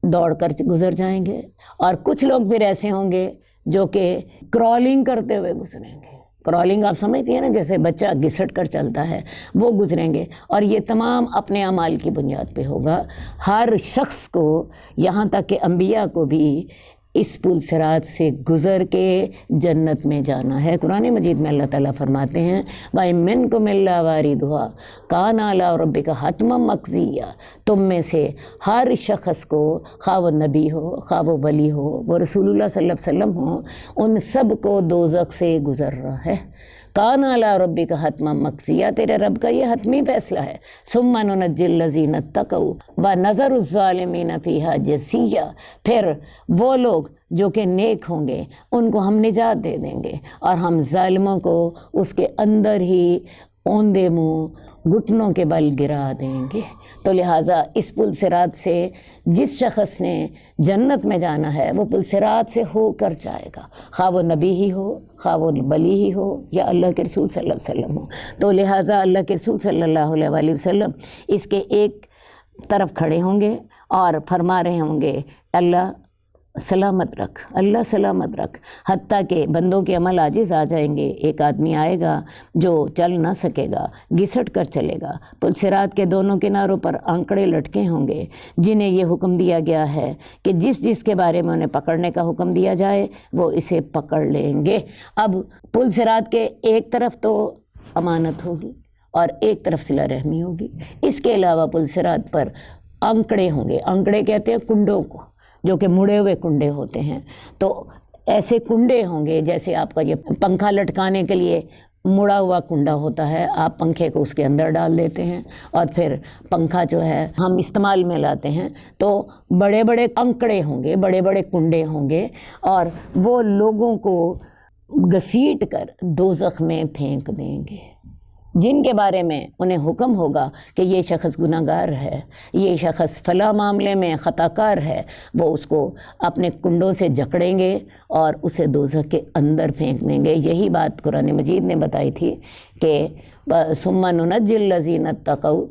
دوڑ کر گزر جائیں گے، اور کچھ لوگ پھر ایسے ہوں گے جو کہ کرالنگ کرتے ہوئے گزریں گے۔ کرالنگ آپ سمجھتی ہیں نا، جیسے بچہ گھسٹ کر چلتا ہے، وہ گزریں گے، اور یہ تمام اپنے اعمال کی بنیاد پہ ہوگا۔ ہر شخص کو، یہاں تک کہ انبیاء کو بھی اس پل صراط سے گزر کے جنت میں جانا ہے۔ قرآن مجید میں اللہ تعالیٰ فرماتے ہیں وَإِن مِّنكُمْ إِلَّا وَارِدُهَا كَانَ عَلَىٰ رَبِّكَ حَتْمًا مَّقْضِيًّا، تم میں سے ہر شخص کو، خواہ وہ نبی ہو، خواہ وہ ولی ہو، وہ رسول اللہ صلی اللہ علیہ وسلم ہوں، ان سب کو دوزخ سے گزرنا ہے۔ کان علی ربک حتما مقضیہ، تیرے رب کا یہ حتمی فیصلہ ہے۔ ثم ننجی الذین اتقوا ونذر الظالمین فیہا جثیا، پھر وہ لوگ جو کہ نیک ہوں گے ان کو ہم نجات دے دیں گے، اور ہم ظالموں کو اس کے اندر ہی اوندے منہ گھٹنوں کے بل گرا دیں گے۔ تو لہٰذا اس پل صراط سے جس شخص نے جنت میں جانا ہے وہ پل صراط سے ہو کر جائے گا، خواہ وہ نبی ہی ہو، خواہ وہ ولی ہی ہو، یا اللہ کے رسول صلی اللہ علیہ وسلم ہو۔ تو لہٰذا اللہ کے رسول صلی اللہ علیہ وسلم اس کے ایک طرف کھڑے ہوں گے اور فرما رہے ہوں گے اللہ سلامت رکھ، اللہ سلامت رکھ، حتیٰ کہ بندوں کے عمل عاجز آ جائیں گے۔ ایک آدمی آئے گا جو چل نہ سکے گا، گھسٹ کر چلے گا، پل صراط کے دونوں کناروں پر آنکڑے لٹکے ہوں گے، جنہیں یہ حکم دیا گیا ہے کہ جس کے بارے میں انہیں پکڑنے کا حکم دیا جائے وہ اسے پکڑ لیں گے۔ اب پل صراط کے ایک طرف تو امانت ہوگی اور ایک طرف صلہ رحمی ہوگی، اس کے علاوہ پل صراط پر آنکڑے ہوں گے، آنکڑے کہتے ہیں کنڈوں کو، جو کہ مڑے ہوئے کنڈے ہوتے ہیں۔ تو ایسے کنڈے ہوں گے جیسے آپ کا یہ پنکھا لٹکانے کے لیے مڑا ہوا کنڈا ہوتا ہے، آپ پنکھے کو اس کے اندر ڈال دیتے ہیں اور پھر پنکھا جو ہے ہم استعمال میں لاتے ہیں، تو بڑے بڑے انکڑے ہوں گے، بڑے بڑے کنڈے ہوں گے، اور وہ لوگوں کو گھسیٹ کر دوزخ میں پھینک دیں گے، جن کے بارے میں انہیں حکم ہوگا کہ یہ شخص گناہ گار ہے، یہ شخص فلاں معاملے میں خطا کار ہے، وہ اس کو اپنے کنڈوں سے جکڑیں گے اور اسے دوزخ کے اندر پھینک دیں گے۔ یہی بات قرآن مجید نے بتائی تھی کہ ثم ننجی الذین اتقوا،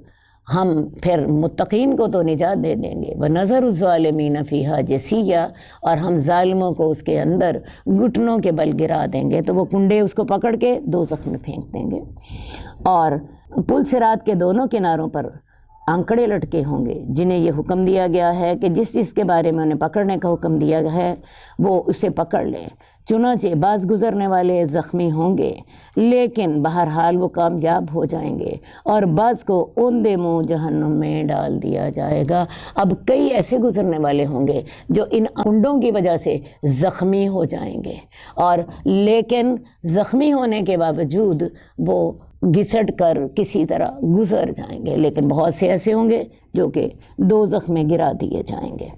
ہم پھر متقین کو تو نجات دے دیں گے، وَنَذَرُ الظَّالِمِينَ فِيهَا جَثِيًّا، اور ہم ظالموں کو اس کے اندر گھٹنوں کے بل گرا دیں گے، تو وہ کنڈے اس کو پکڑ کے دوزخ میں پھینک دیں گے۔ اور پل صراط کے دونوں کناروں پر آنکڑے لٹکے ہوں گے، جنہیں یہ حکم دیا گیا ہے کہ جس جس کے بارے میں انہیں پکڑنے کا حکم دیا گیا ہے وہ اسے پکڑ لیں۔ چنانچہ بعض گزرنے والے زخمی ہوں گے لیکن بہرحال وہ کامیاب ہو جائیں گے، اور بعض کو اوندے منہ جہنم میں ڈال دیا جائے گا۔ اب کئی ایسے گزرنے والے ہوں گے جو ان کنڈوں کی وجہ سے زخمی ہو جائیں گے، اور لیکن زخمی ہونے کے باوجود وہ گھسٹ کر کسی طرح گزر جائیں گے، لیکن بہت سے ایسے ہوں گے جو کہ دوزخ میں گرا دیے جائیں گے۔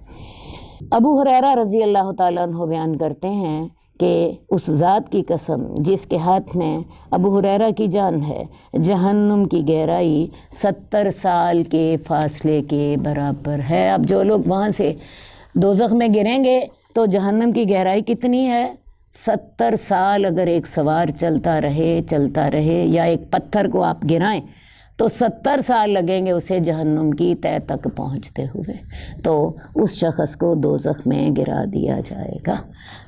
ابو ہریرہ رضی اللہ تعالیٰ عنہ بیان کرتے ہیں کہ اس ذات کی قسم جس کے ہاتھ میں ابو ہریرہ کی جان ہے، جہنم کی گہرائی 70 سال کے فاصلے کے برابر ہے۔ اب جو لوگ وہاں سے دوزخ میں گریں گے تو جہنم کی گہرائی کتنی ہے؟ 70 سال اگر ایک سوار چلتا رہے یا ایک پتھر کو آپ گرائیں تو 70 سال لگیں گے اسے جہنم کی تہہ تک پہنچتے ہوئے، تو اس شخص کو دوزخ میں گرا دیا جائے گا۔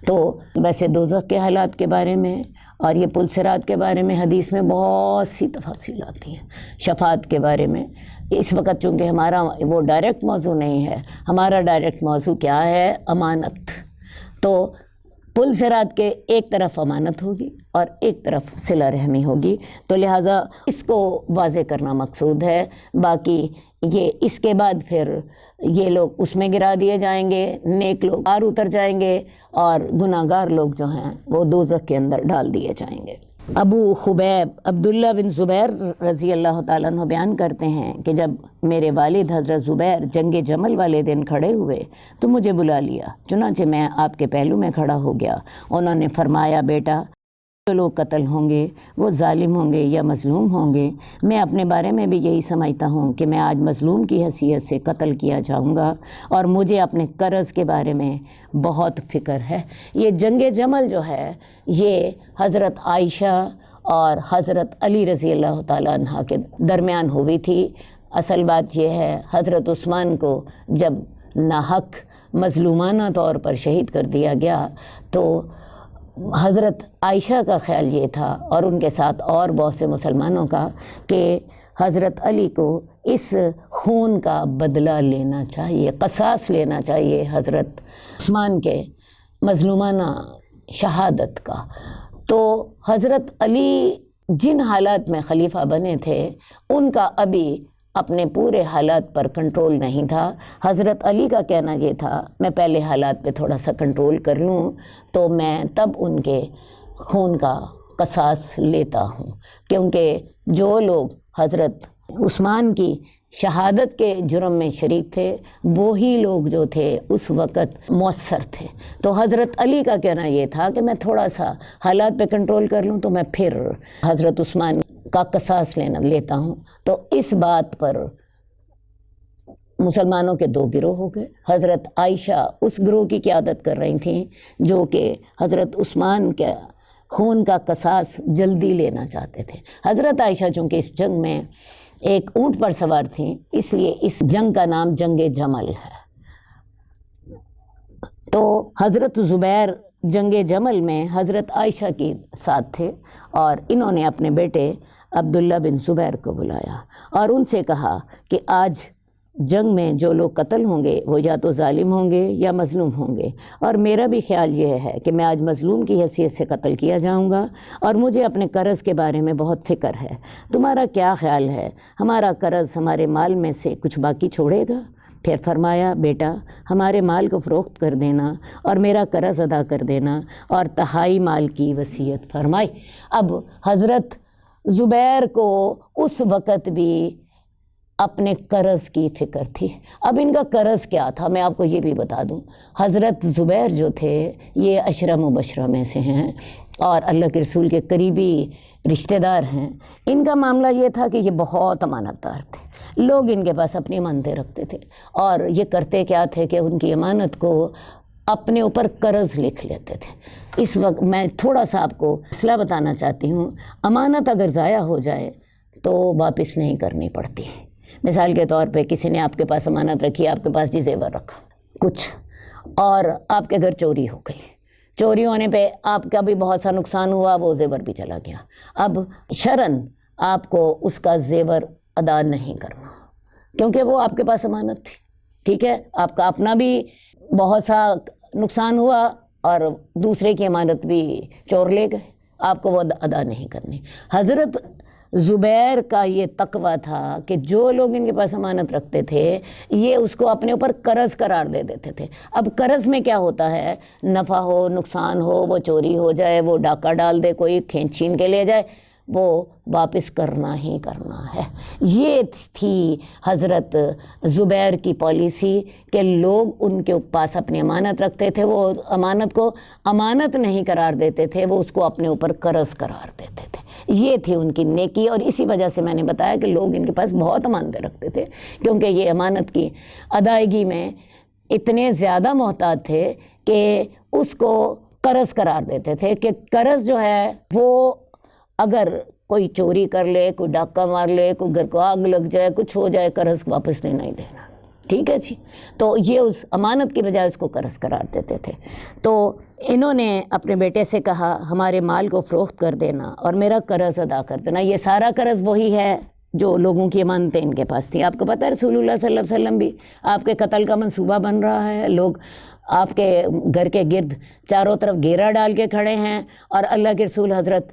تو ویسے دوزخ کے حالات کے بارے میں اور یہ پل صراط کے بارے میں حدیث میں بہت سی تفاصیل آتی ہیں۔ شفاعت کے بارے میں اس وقت چونکہ ہمارا وہ ڈائریکٹ موضوع نہیں ہے، ہمارا ڈائریکٹ موضوع کیا ہے؟ امانت۔ تو پل صراط کے ایک طرف امانت ہوگی اور ایک طرف صلہ رحمی ہوگی، تو لہٰذا اس کو واضح کرنا مقصود ہے۔ باقی یہ اس کے بعد پھر یہ لوگ اس میں گرا دیے جائیں گے، نیک لوگ پار اتر جائیں گے اور گناہ گار لوگ جو ہیں وہ دوزخ کے اندر ڈال دیے جائیں گے۔ ابو خبیب عبداللہ بن زبیر رضی اللہ تعالیٰ عنہ بیان کرتے ہیں کہ جب میرے والد حضرت زبیر جنگ جمل والے دن کھڑے ہوئے تو مجھے بلا لیا، چنانچہ میں آپ کے پہلو میں کھڑا ہو گیا۔ انہوں نے فرمایا، بیٹا، جو لوگ قتل ہوں گے وہ ظالم ہوں گے یا مظلوم ہوں گے۔ میں اپنے بارے میں بھی یہی سمجھتا ہوں کہ میں آج مظلوم کی حیثیت سے قتل کیا جاؤں گا، اور مجھے اپنے قرض کے بارے میں بہت فکر ہے۔ یہ جنگ جمل جو ہے یہ حضرت عائشہ اور حضرت علی رضی اللہ تعالیٰ عنہ کے درمیان ہوئی تھی۔ اصل بات یہ ہے، حضرت عثمان کو جب ناحق مظلومانہ طور پر شہید کر دیا گیا تو حضرت عائشہ کا خیال یہ تھا، اور ان کے ساتھ اور بہت سے مسلمانوں کا، کہ حضرت علی کو اس خون کا بدلہ لینا چاہیے، قصاص لینا چاہیے حضرت عثمان کے مظلومانہ شہادت کا۔ تو حضرت علی جن حالات میں خلیفہ بنے تھے ان کا ابھی اپنے پورے حالات پر کنٹرول نہیں تھا۔ حضرت علی کا کہنا یہ تھا، میں پہلے حالات پہ تھوڑا سا کنٹرول کر لوں تو میں تب ان کے خون کا قصاص لیتا ہوں، کیونکہ جو لوگ حضرت عثمان کی شہادت کے جرم میں شریک تھے وہی لوگ جو تھے اس وقت مؤثر تھے۔ تو حضرت علی کا کہنا یہ تھا کہ میں تھوڑا سا حالات پہ کنٹرول کر لوں تو میں پھر حضرت عثمان کا قصاص لیتا ہوں۔ تو اس بات پر مسلمانوں کے دو گروہ ہو گئے۔ حضرت عائشہ اس گروہ کی قیادت کر رہی تھیں جو کہ حضرت عثمان کے خون کا قصاص جلدی لینا چاہتے تھے۔ حضرت عائشہ چونکہ اس جنگ میں ایک اونٹ پر سوار تھیں، اس لیے اس جنگ کا نام جنگ جمل ہے۔ تو حضرت زبیر جنگ جمل میں حضرت عائشہ کے ساتھ تھے، اور انہوں نے اپنے بیٹے عبداللہ بن زبیر کو بلایا اور ان سے کہا کہ آج جنگ میں جو لوگ قتل ہوں گے وہ یا تو ظالم ہوں گے یا مظلوم ہوں گے، اور میرا بھی خیال یہ ہے کہ میں آج مظلوم کی حیثیت سے قتل کیا جاؤں گا، اور مجھے اپنے قرض کے بارے میں بہت فکر ہے۔ تمہارا کیا خیال ہے؟ ہمارا قرض ہمارے مال میں سے کچھ باقی چھوڑے گا؟ پھر فرمایا، بیٹا، ہمارے مال کو فروخت کر دینا اور میرا قرض ادا کر دینا، اور تہائی مال کی وصیت فرمائی۔ اب حضرت زبیر کو اس وقت بھی اپنے قرض کی فکر تھی۔ اب ان کا قرض کیا تھا میں آپ کو یہ بھی بتا دوں۔ حضرت زبیر جو تھے یہ عشرہ مبشرہ میں سے ہیں اور اللہ کے رسول کے قریبی رشتہ دار ہیں۔ ان کا معاملہ یہ تھا کہ یہ بہت امانت دار تھے، لوگ ان کے پاس اپنی امانتیں رکھتے تھے، اور یہ کرتے کیا تھے کہ ان کی امانت کو اپنے اوپر قرض لکھ لیتے تھے۔ اس وقت میں تھوڑا سا آپ کو مسئلہ بتانا چاہتی ہوں، امانت اگر ضائع ہو جائے تو واپس نہیں کرنی پڑتی۔ مثال کے طور پہ کسی نے آپ کے پاس امانت رکھی، آپ کے پاس جی زیور رکھا کچھ، اور آپ کے گھر چوری ہو گئی، چوری ہونے پہ آپ کا بھی بہت سا نقصان ہوا، وہ زیور بھی چلا گیا۔ اب شرعاً آپ کو اس کا زیور ادا نہیں کرنا، کیونکہ وہ آپ کے پاس امانت تھی، ٹھیک ہے، آپ کا اپنا بھی بہت سا نقصان ہوا اور دوسرے کی امانت بھی چور لے گئے، آپ کو وہ ادا نہیں کرنی۔ حضرت زبیر کا یہ تقویٰ تھا کہ جو لوگ ان کے پاس امانت رکھتے تھے یہ اس کو اپنے اوپر قرض قرار دے دیتے تھے۔ اب قرض میں کیا ہوتا ہے، نفع ہو نقصان ہو، وہ چوری ہو جائے، وہ ڈاکہ ڈال دے، کوئی کھینچ چھین کے لے جائے، وہ واپس کرنا ہی کرنا ہے۔ یہ تھی حضرت زبیر کی پالیسی کہ لوگ ان کے پاس اپنی امانت رکھتے تھے، وہ امانت کو امانت نہیں قرار دیتے تھے، وہ اس کو اپنے اوپر قرض قرار دیتے تھے۔ یہ تھی ان کی نیکی، اور اسی وجہ سے میں نے بتایا کہ لوگ ان کے پاس بہت امانتیں رکھتے تھے، کیونکہ یہ امانت کی ادائیگی میں اتنے زیادہ محتاط تھے کہ اس کو قرض قرار دیتے تھے کہ قرض جو ہے وہ اگر کوئی چوری کر لے، کوئی ڈاکہ مار لے، کوئی گھر کو آگ لگ جائے، کچھ ہو جائے، قرض واپس نہیں دینا، ٹھیک ہے جی۔ تو یہ اس امانت کی بجائے اس کو قرض قرار دیتے تھے۔ تو انہوں نے اپنے بیٹے سے کہا ہمارے مال کو فروخت کر دینا اور میرا قرض ادا کر دینا۔ یہ سارا قرض وہی ہے جو لوگوں کی امانتیں ان کے پاس تھیں۔ آپ کو پتہ ہے رسول اللہ صلی اللہ علیہ وسلم بھی آپ کے قتل کا منصوبہ بن رہا ہے، لوگ آپ کے گھر کے گرد چاروں طرف گھیرا ڈال کے کھڑے ہیں اور اللہ کے رسول حضرت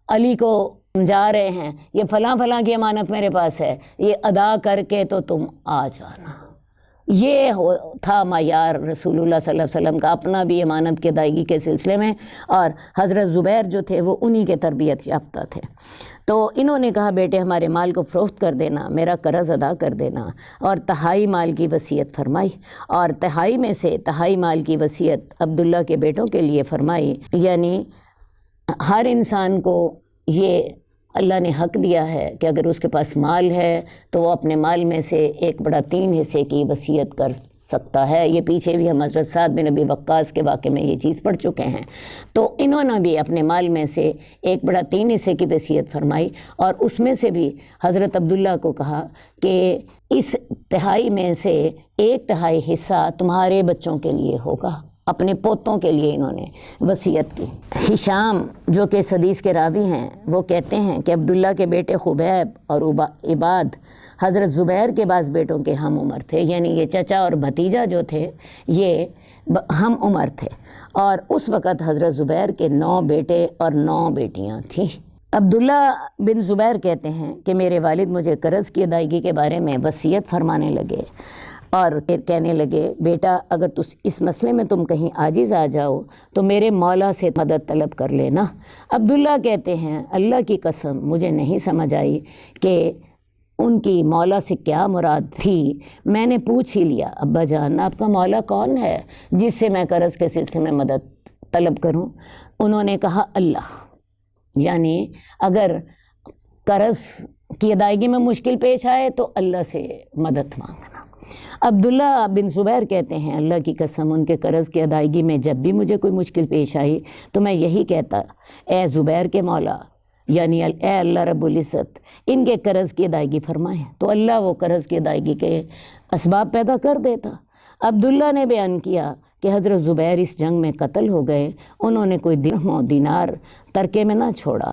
علی کو سمجھا رہے ہیں یہ فلاں فلاں کی امانت میرے پاس ہے، یہ ادا کر کے تو تم آ جانا۔ یہ تھا معیار رسول اللہ صلی اللہ علیہ وسلم کا اپنا بھی امانت کی ادائیگی کے سلسلے میں، اور حضرت زبیر جو تھے وہ انہی کے تربیت یافتہ تھے۔ تو انہوں نے کہا بیٹے ہمارے مال کو فروخت کر دینا، میرا قرض ادا کر دینا، اور تہائی مال کی وصیت فرمائی، اور تہائی میں سے تہائی مال کی وصیت عبداللہ کے بیٹوں کے لیے فرمائی۔ یعنی ہر انسان کو یہ اللہ نے حق دیا ہے کہ اگر اس کے پاس مال ہے تو وہ اپنے مال میں سے 1/3 حصے کی وصیت کر سکتا ہے۔ یہ پیچھے بھی ہم حضرت سعد بن ابی وقاص کے واقعے میں یہ چیز پڑھ چکے ہیں۔ تو انہوں نے بھی اپنے مال میں سے 1/3 حصے کی وصیت فرمائی، اور اس میں سے بھی حضرت عبداللہ کو کہا کہ اس تہائی میں سے 1/3 حصہ تمہارے بچوں کے لیے ہوگا، اپنے پوتوں کے لیے انہوں نے وصیت کی۔ ہشام جو کہ اس حدیث کے راوی ہیں وہ کہتے ہیں کہ عبداللہ کے بیٹے خبیب اور عباد حضرت زبیر کے بعض بیٹوں کے ہم عمر تھے، یعنی یہ چچا اور بھتیجا جو تھے یہ ہم عمر تھے، اور اس وقت حضرت زبیر کے 9 بیٹے اور 9 بیٹیاں تھیں۔ عبداللہ بن زبیر کہتے ہیں کہ میرے والد مجھے قرض کی ادائیگی کے بارے میں وصیت فرمانے لگے اور کہنے لگے بیٹا اگر اس مسئلے میں تم کہیں عاجز آ جاؤ تو میرے مولا سے مدد طلب کر لینا۔ عبداللہ کہتے ہیں اللہ کی قسم مجھے نہیں سمجھ آئی کہ ان کی مولا سے کیا مراد تھی۔ میں نے پوچھ ہی لیا ابا جان آپ کا مولا کون ہے جس سے میں قرض کے سلسلے میں مدد طلب کروں؟ انہوں نے کہا اللہ، یعنی اگر قرض کی ادائیگی میں مشکل پیش آئے تو اللہ سے مدد مانگنا۔ عبداللہ بن زبیر کہتے ہیں اللہ کی قسم ان کے قرض کی ادائیگی میں جب بھی مجھے کوئی مشکل پیش آئی تو میں یہی کہتا اے زبیر کے مولا، یعنی اے اللہ رب العزت ان کے قرض کی ادائیگی فرمائیں، تو اللہ وہ قرض کی ادائیگی کے اسباب پیدا کر دیتا۔ عبداللہ نے بیان کیا کہ حضرت زبیر اس جنگ میں قتل ہو گئے، انہوں نے کوئی درہم و دینار ترکے میں نہ چھوڑا،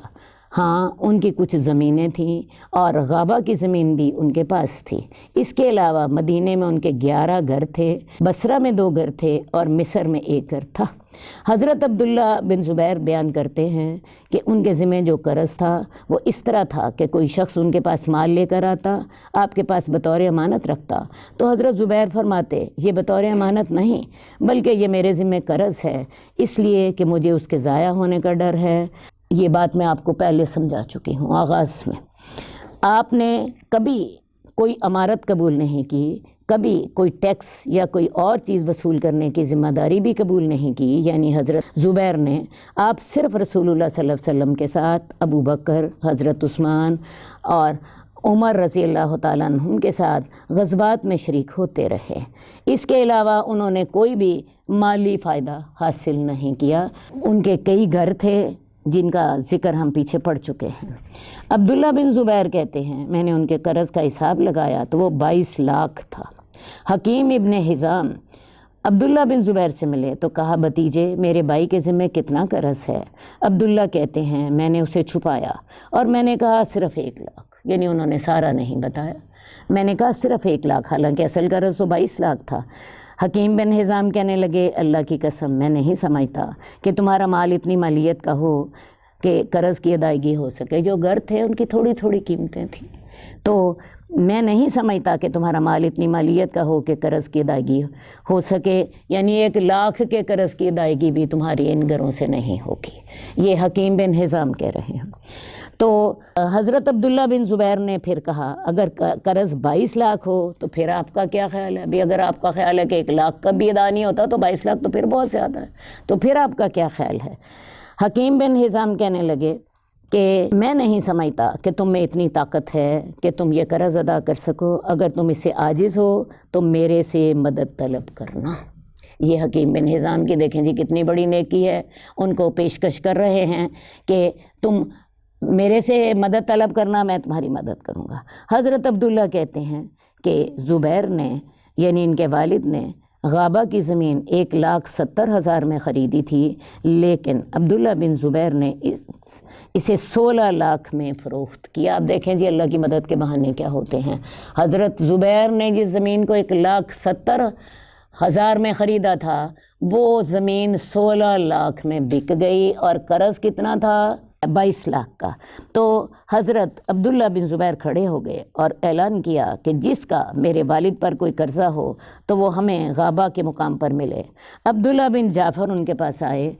ہاں ان کی کچھ زمینیں تھیں اور غابہ کی زمین بھی ان کے پاس تھی۔ اس کے علاوہ مدینے میں ان کے 11 گھر تھے، بصرہ میں 2 گھر تھے اور مصر میں 1 گھر تھا۔ حضرت عبداللہ بن زبیر بیان کرتے ہیں کہ ان کے ذمہ جو قرض تھا وہ اس طرح تھا کہ کوئی شخص ان کے پاس مال لے کر آتا، آپ کے پاس بطور امانت رکھتا، تو حضرت زبیر فرماتے یہ بطور امانت نہیں بلکہ یہ میرے ذمہ قرض ہے، اس لیے کہ مجھے اس کے ضائع ہونے کا ڈر ہے۔ یہ بات میں آپ کو پہلے سمجھا چکی ہوں آغاز میں۔ آپ نے کبھی کوئی امانت قبول نہیں کی، کبھی کوئی ٹیکس یا کوئی اور چیز وصول کرنے کی ذمہ داری بھی قبول نہیں کی، یعنی حضرت زبیر نے۔ آپ صرف رسول اللہ صلی اللہ علیہ وسلم کے ساتھ ابو بکر، حضرت عثمان اور عمر رضی اللہ تعالیٰ عنہم کے ساتھ غزوات میں شریک ہوتے رہے۔ اس کے علاوہ انہوں نے کوئی بھی مالی فائدہ حاصل نہیں کیا۔ ان کے کئی گھر تھے جن کا ذکر ہم پیچھے پڑھ چکے ہیں۔ عبداللہ بن زبیر کہتے ہیں میں نے ان کے قرض کا حساب لگایا تو وہ 22 لاکھ تھا۔ حکیم ابن حزام عبداللہ بن زبیر سے ملے تو کہا بھتیجے میرے بھائی کے ذمہ کتنا قرض ہے؟ عبداللہ کہتے ہیں میں نے اسے چھپایا اور میں نے کہا صرف 1 لاکھ۔ یعنی انہوں نے سارا نہیں بتایا۔ میں نے کہا صرف 1 لاکھ، حالانکہ اصل قرض تو 22 لاکھ تھا۔ حکیم بن حزام کہنے لگے اللہ کی قسم میں نہیں سمجھتا کہ تمہارا مال اتنی مالیت کا ہو کہ قرض کی ادائیگی ہو سکے۔ جو گھر تھے ان کی تھوڑی تھوڑی قیمتیں تھیں، تو میں نہیں سمجھتا کہ تمہارا مال اتنی مالیت کا ہو کہ قرض کی ادائیگی ہو سکے، یعنی 1 لاکھ کے قرض کی ادائیگی بھی تمہاری ان گھروں سے نہیں ہوگی۔ یہ حکیم بن حزام کہہ رہے ہیں۔ تو حضرت عبداللہ بن زبیر نے پھر کہا اگر قرض 22 لاکھ ہو تو پھر آپ کا کیا خیال ہے؟ اگر آپ کا خیال ہے کہ 1 لاکھ کا بھی ادا نہیں ہوتا تو 22 لاکھ تو پھر بہت زیادہ ہے، تو پھر آپ کا کیا خیال ہے؟ حکیم بن حزام کہنے لگے کہ میں نہیں سمجھتا کہ تم میں اتنی طاقت ہے کہ تم یہ قرض ادا کر سکو، اگر تم اس سے عاجز ہو تو میرے سے مدد طلب کرنا۔ یہ حکیم بن حزام کی دیکھیں جی کتنی بڑی نیکی ہے، ان کو پیشکش کر رہے ہیں کہ تم میرے سے مدد طلب کرنا، میں تمہاری مدد کروں گا۔ حضرت عبداللہ کہتے ہیں کہ زبیر نے یعنی ان کے والد نے غابہ کی زمین 1,70,000 میں خریدی تھی، لیکن عبداللہ بن زبیر نے اسے 16 لاکھ میں فروخت کیا۔ آپ دیکھیں جی اللہ کی مدد کے بہانے کیا ہوتے ہیں۔ حضرت زبیر نے جس زمین کو 1,70,000 میں خریدا تھا وہ زمین 16 لاکھ میں بک گئی، اور قرض کتنا تھا؟ 22 لاکھ کا۔ تو حضرت عبداللہ بن زبیر کھڑے ہو گئے اور اعلان کیا کہ جس کا میرے والد پر کوئی قرضہ ہو تو وہ ہمیں غابہ کے مقام پر ملے۔ عبداللہ بن جعفر ان کے پاس آئے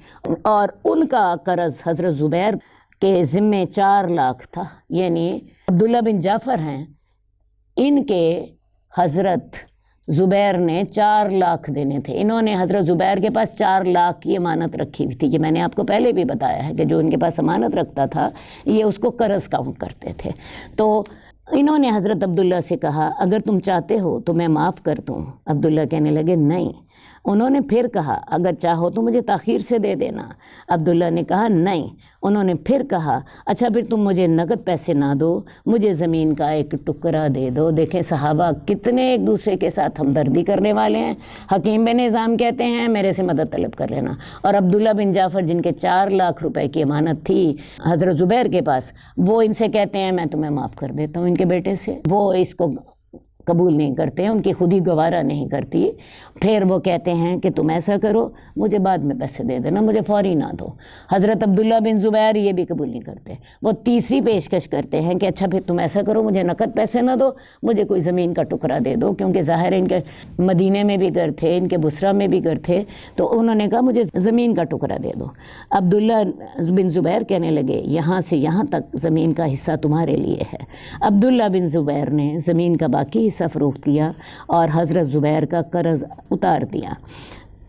اور ان کا قرض حضرت زبیر کے ذمے 4 لاکھ تھا، یعنی عبداللہ بن جعفر ہیں، ان کے حضرت زبیر نے 4 لاکھ دینے تھے۔ انہوں نے حضرت زبیر کے پاس 4 لاکھ کی امانت رکھی ہوئی تھی، یہ میں نے آپ کو پہلے بھی بتایا ہے کہ جو ان کے پاس امانت رکھتا تھا یہ اس کو قرض کاؤنٹ کرتے تھے۔ تو انہوں نے حضرت عبداللہ سے کہا اگر تم چاہتے ہو تو میں معاف کر دوں۔ عبداللہ کہنے لگے نہیں۔ انہوں نے پھر کہا اگر چاہو تو مجھے تاخیر سے دے دینا۔ عبداللہ نے کہا نہیں۔ انہوں نے پھر کہا اچھا پھر تم مجھے نقد پیسے نہ دو، مجھے زمین کا ایک ٹکڑا دے دو۔ دیکھیں صحابہ کتنے ایک دوسرے کے ساتھ ہمدردی کرنے والے ہیں۔ حکیم بن حزام کہتے ہیں میرے سے مدد طلب کر لینا، اور عبداللہ بن جعفر جن کے 4 لاکھ روپے کی امانت تھی حضرت زبیر کے پاس، وہ ان سے کہتے ہیں میں تمہیں معاف کر دیتا ہوں ان کے بیٹے سے۔ وہ اس کو قبول نہیں کرتے ہیں، ان کی خودی گوارہ نہیں کرتی۔ پھر وہ کہتے ہیں کہ تم ایسا کرو مجھے بعد میں پیسے دے دینا، مجھے فوری نہ دو۔ حضرت عبداللہ بن زبیر یہ بھی قبول نہیں کرتے، وہ تیسری پیشکش کرتے ہیں کہ اچھا پھر تم ایسا کرو مجھے نقد پیسے نہ دو، مجھے کوئی زمین کا ٹکڑا دے دو، کیونکہ ظاہر ان کے مدینے میں بھی گھر تھے، ان کے بصرہ میں بھی گھر تھے، تو انہوں نے کہا مجھے زمین کا ٹکڑا دے دو۔ عبداللہ بن زبیر کہنے لگے یہاں سے یہاں تک زمین کا حصہ تمہارے لیے ہے۔ عبداللہ بن زبیر نے زمین کا باقی حصہ فروخت کیا اور حضرت زبیر کا قرض اتار دیا،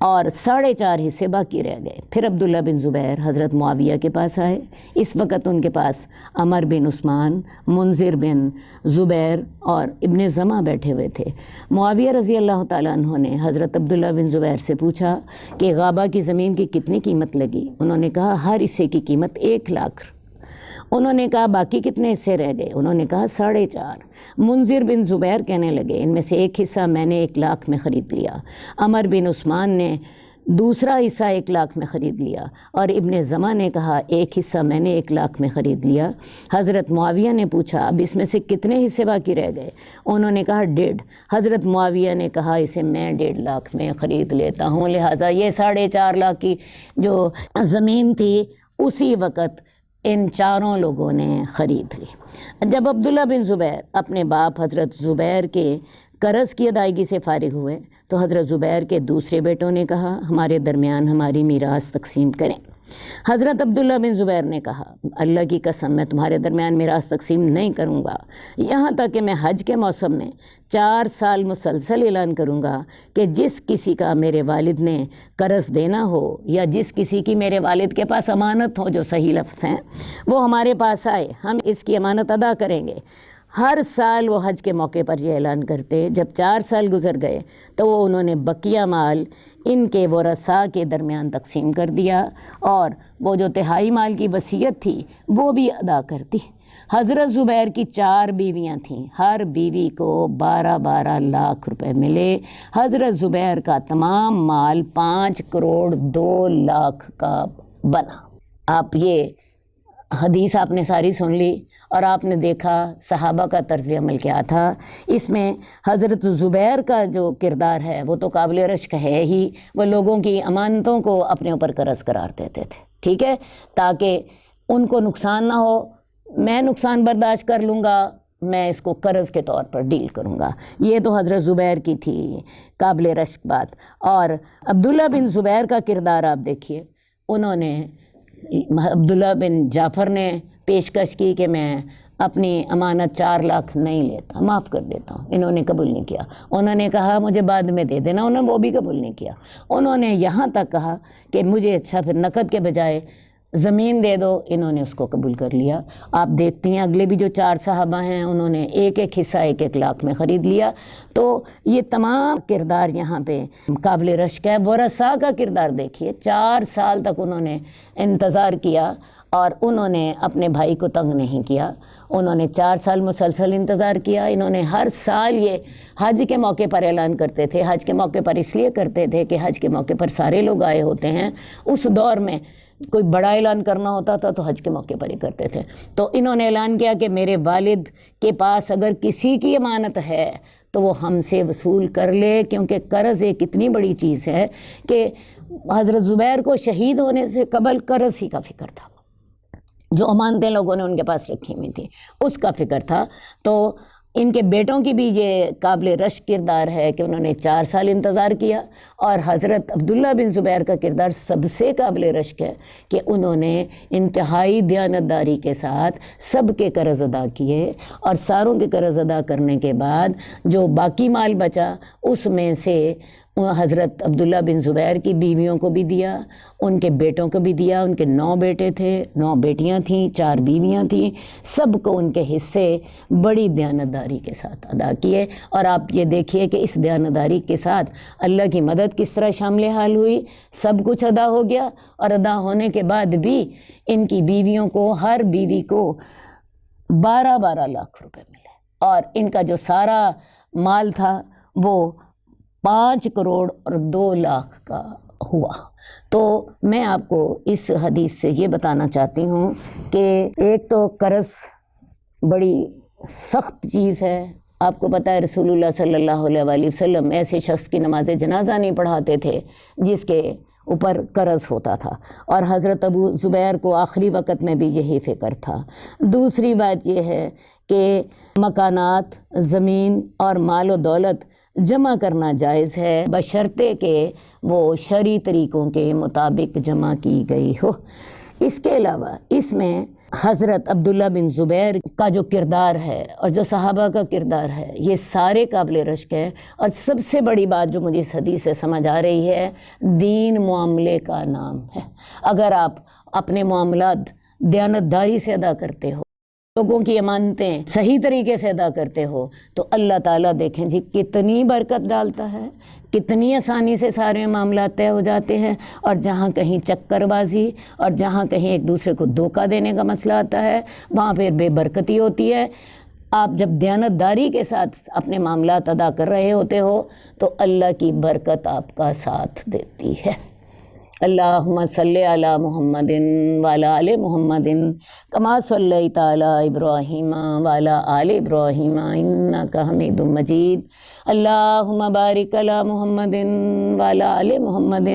اور 4.5 حصے باقی رہ گئے۔ پھر عبداللہ بن زبیر حضرت معاویہ کے پاس آئے۔ اس وقت ان کے پاس عمر بن عثمان، منذر بن زبیر اور ابن زمع بیٹھے ہوئے تھے۔ معاویہ رضی اللہ تعالیٰ عنہ نے حضرت عبداللہ بن زبیر سے پوچھا کہ غابہ کی زمین کی کتنی قیمت لگی؟ انہوں نے کہا ہر حصے کی قیمت 1 لاکھ۔ انہوں نے کہا باقی کتنے حصے رہ گئے؟ انہوں نے کہا 4.5۔ منذر بن زبیر کہنے لگے ان میں سے ایک حصہ میں نے 1 لاکھ میں خرید لیا، عمر بن عثمان نے دوسرا حصہ 1 لاکھ میں خرید لیا، اور ابن زمع نے کہا ایک حصہ میں نے 1 لاکھ میں خرید لیا۔ حضرت معاویہ نے پوچھا اب اس میں سے کتنے حصے باقی رہ گئے؟ انہوں نے کہا 1.5۔ حضرت معاویہ نے کہا اسے میں 1.5 لاکھ میں خرید لیتا ہوں، لہٰذا یہ 4.5 لاکھ کی جو زمین تھی اسی وقت ان چاروں لوگوں نے خرید لی۔ جب عبداللہ بن زبیر اپنے باپ حضرت زبیر کے قرض کی ادائیگی سے فارغ ہوئے تو حضرت زبیر کے دوسرے بیٹوں نے کہا ہمارے درمیان ہماری میراث تقسیم کریں۔ حضرت عبداللہ بن زبیر نے کہا اللہ کی قسم میں تمہارے درمیان میراث تقسیم نہیں کروں گا، یہاں تک کہ میں حج کے موسم میں 4 سال مسلسل اعلان کروں گا کہ جس کسی کا میرے والد نے قرض دینا ہو یا جس کسی کی میرے والد کے پاس امانت ہو، جو صحیح لفظ ہیں، وہ ہمارے پاس آئے، ہم اس کی امانت ادا کریں گے۔ ہر سال وہ حج کے موقع پر یہ اعلان کرتے۔ جب 4 سال گزر گئے تو انہوں نے بقیہ مال ان کے ورثاء کے درمیان تقسیم کر دیا، اور وہ جو تہائی مال کی وصیت تھی وہ بھی ادا کر دی۔ حضرت زبیر کی 4 بیویاں تھیں، ہر بیوی کو 12 لاکھ روپے ملے۔ حضرت زبیر کا تمام مال 5 کروڑ 2 لاکھ کا بنا۔ آپ یہ حدیث آپ نے ساری سن لی اور آپ نے دیکھا صحابہ کا طرز عمل کیا تھا۔ اس میں حضرت زبیر کا جو کردار ہے وہ تو قابل رشک ہے ہی، وہ لوگوں کی امانتوں کو اپنے اوپر قرض قرار دیتے تھے، ٹھیک ہے، تاکہ ان کو نقصان نہ ہو، میں نقصان برداشت کر لوں گا، میں اس کو قرض کے طور پر ڈیل کروں گا۔ یہ تو حضرت زبیر کی تھی قابل رشک بات۔ اور عبداللہ بن زبیر کا کردار آپ دیکھیے، انہوں نے عبداللہ بن جعفر نے پیشکش کی کہ میں اپنی امانت 4 لاکھ نہیں لیتا، معاف کر دیتا ہوں، انہوں نے قبول نہیں کیا۔ انہوں نے کہا مجھے بعد میں دے دینا، انہوں نے وہ بھی قبول نہیں کیا۔ انہوں نے یہاں تک کہا کہ مجھے اچھا پھر نقد کے بجائے زمین دے دو، انہوں نے اس کو قبول کر لیا۔ آپ دیکھتی ہیں اگلے بھی جو 4 صحابہ ہیں انہوں نے ایک ایک حصہ 1 لاکھ میں خرید لیا۔ تو یہ تمام کردار یہاں پہ قابل رشک ہے۔ ورثاء کا کردار دیکھیے، 4 سال تک انہوں نے انتظار کیا اور انہوں نے اپنے بھائی کو تنگ نہیں کیا، انہوں نے 4 سال مسلسل انتظار کیا۔ انہوں نے ہر سال یہ حج کے موقع پر اعلان کرتے تھے، حج کے موقع پر اس لیے کرتے تھے کہ حج کے موقع پر سارے لوگ آئے ہوتے ہیں، اس دور میں کوئی بڑا اعلان کرنا ہوتا تھا تو حج کے موقع پر ہی کرتے تھے۔ تو انہوں نے اعلان کیا کہ میرے والد کے پاس اگر کسی کی امانت ہے تو وہ ہم سے وصول کر لے، کیونکہ قرض ایک اتنی بڑی چیز ہے کہ حضرت زبیر کو شہید ہونے سے قبل قرض ہی کا فکر تھا، جو امانتیں لوگوں نے ان کے پاس رکھی ہوئی تھیں اس کا فکر تھا۔ تو ان کے بیٹوں کی بھی یہ قابل رشک کردار ہے کہ انہوں نے 4 سال انتظار کیا، اور حضرت عبداللہ بن زبیر کا کردار سب سے قابل رشک ہے کہ انہوں نے انتہائی دیانتداری کے ساتھ سب کے قرض ادا کیے، اور ساروں کے قرض ادا کرنے کے بعد جو باقی مال بچا اس میں سے حضرت عبداللہ بن زبیر کی بیویوں کو بھی دیا، ان کے بیٹوں کو بھی دیا۔ ان کے 9 بیٹے تھے، 9 بیٹیاں تھیں، 4 بیویاں تھیں، سب کو ان کے حصے بڑی دیانتداری کے ساتھ ادا کیے۔ اور آپ یہ دیکھیے کہ اس دیانتداری کے ساتھ اللہ کی مدد کس طرح شامل حال ہوئی، سب کچھ ادا ہو گیا، اور ادا ہونے کے بعد بھی ان کی بیویوں کو، ہر بیوی کو 12 لاکھ روپے ملے، اور ان کا جو سارا مال تھا وہ 5 کروڑ اور 2 لاکھ کا ہوا۔ تو میں آپ کو اس حدیث سے یہ بتانا چاہتی ہوں کہ ایک تو قرض بڑی سخت چیز ہے۔ آپ کو پتہ ہے رسول اللہ صلی اللہ علیہ وآلہ وسلم ایسے شخص کی نماز جنازہ نہیں پڑھاتے تھے جس کے اوپر قرض ہوتا تھا، اور حضرت ابو زبیر کو آخری وقت میں بھی یہی فکر تھا۔ دوسری بات یہ ہے کہ مکانات، زمین اور مال و دولت جمع کرنا جائز ہے، بشرطے کہ وہ شرعی طریقوں کے مطابق جمع کی گئی ہو۔ اس کے علاوہ اس میں حضرت عبداللہ بن زبیر کا جو کردار ہے اور جو صحابہ کا کردار ہے یہ سارے قابل رشک ہیں۔ اور سب سے بڑی بات جو مجھے اس حدیث سے سمجھ آ رہی ہے، دین معاملے کا نام ہے۔ اگر آپ اپنے معاملات دیانتداری سے ادا کرتے ہو، لوگوں کی امانتیں صحیح طریقے سے ادا کرتے ہو، تو اللہ تعالیٰ دیکھیں جی کتنی برکت ڈالتا ہے، کتنی آسانی سے سارے معاملات طے ہو جاتے ہیں۔ اور جہاں کہیں چکر بازی اور جہاں کہیں ایک دوسرے کو دھوکہ دینے کا مسئلہ آتا ہے وہاں پھر بے برکتی ہوتی ہے۔ آپ جب دیانتداری کے ساتھ اپنے معاملات ادا کر رہے ہوتے ہو تو اللہ کی برکت آپ کا ساتھ دیتی ہے۔ اللہم صلی علی محمد وعلی آل محمد کما صلیت علی ابراہیم وعلی آل ابراہیم انک حمید مجید۔ اللہم بارک علی محمد وعلی آل محمد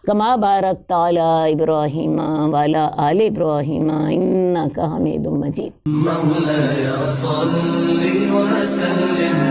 کما بارکت علی ابراہیم وعلی آل ابراہیم انک حمید مجید۔
مولاي صل وسلم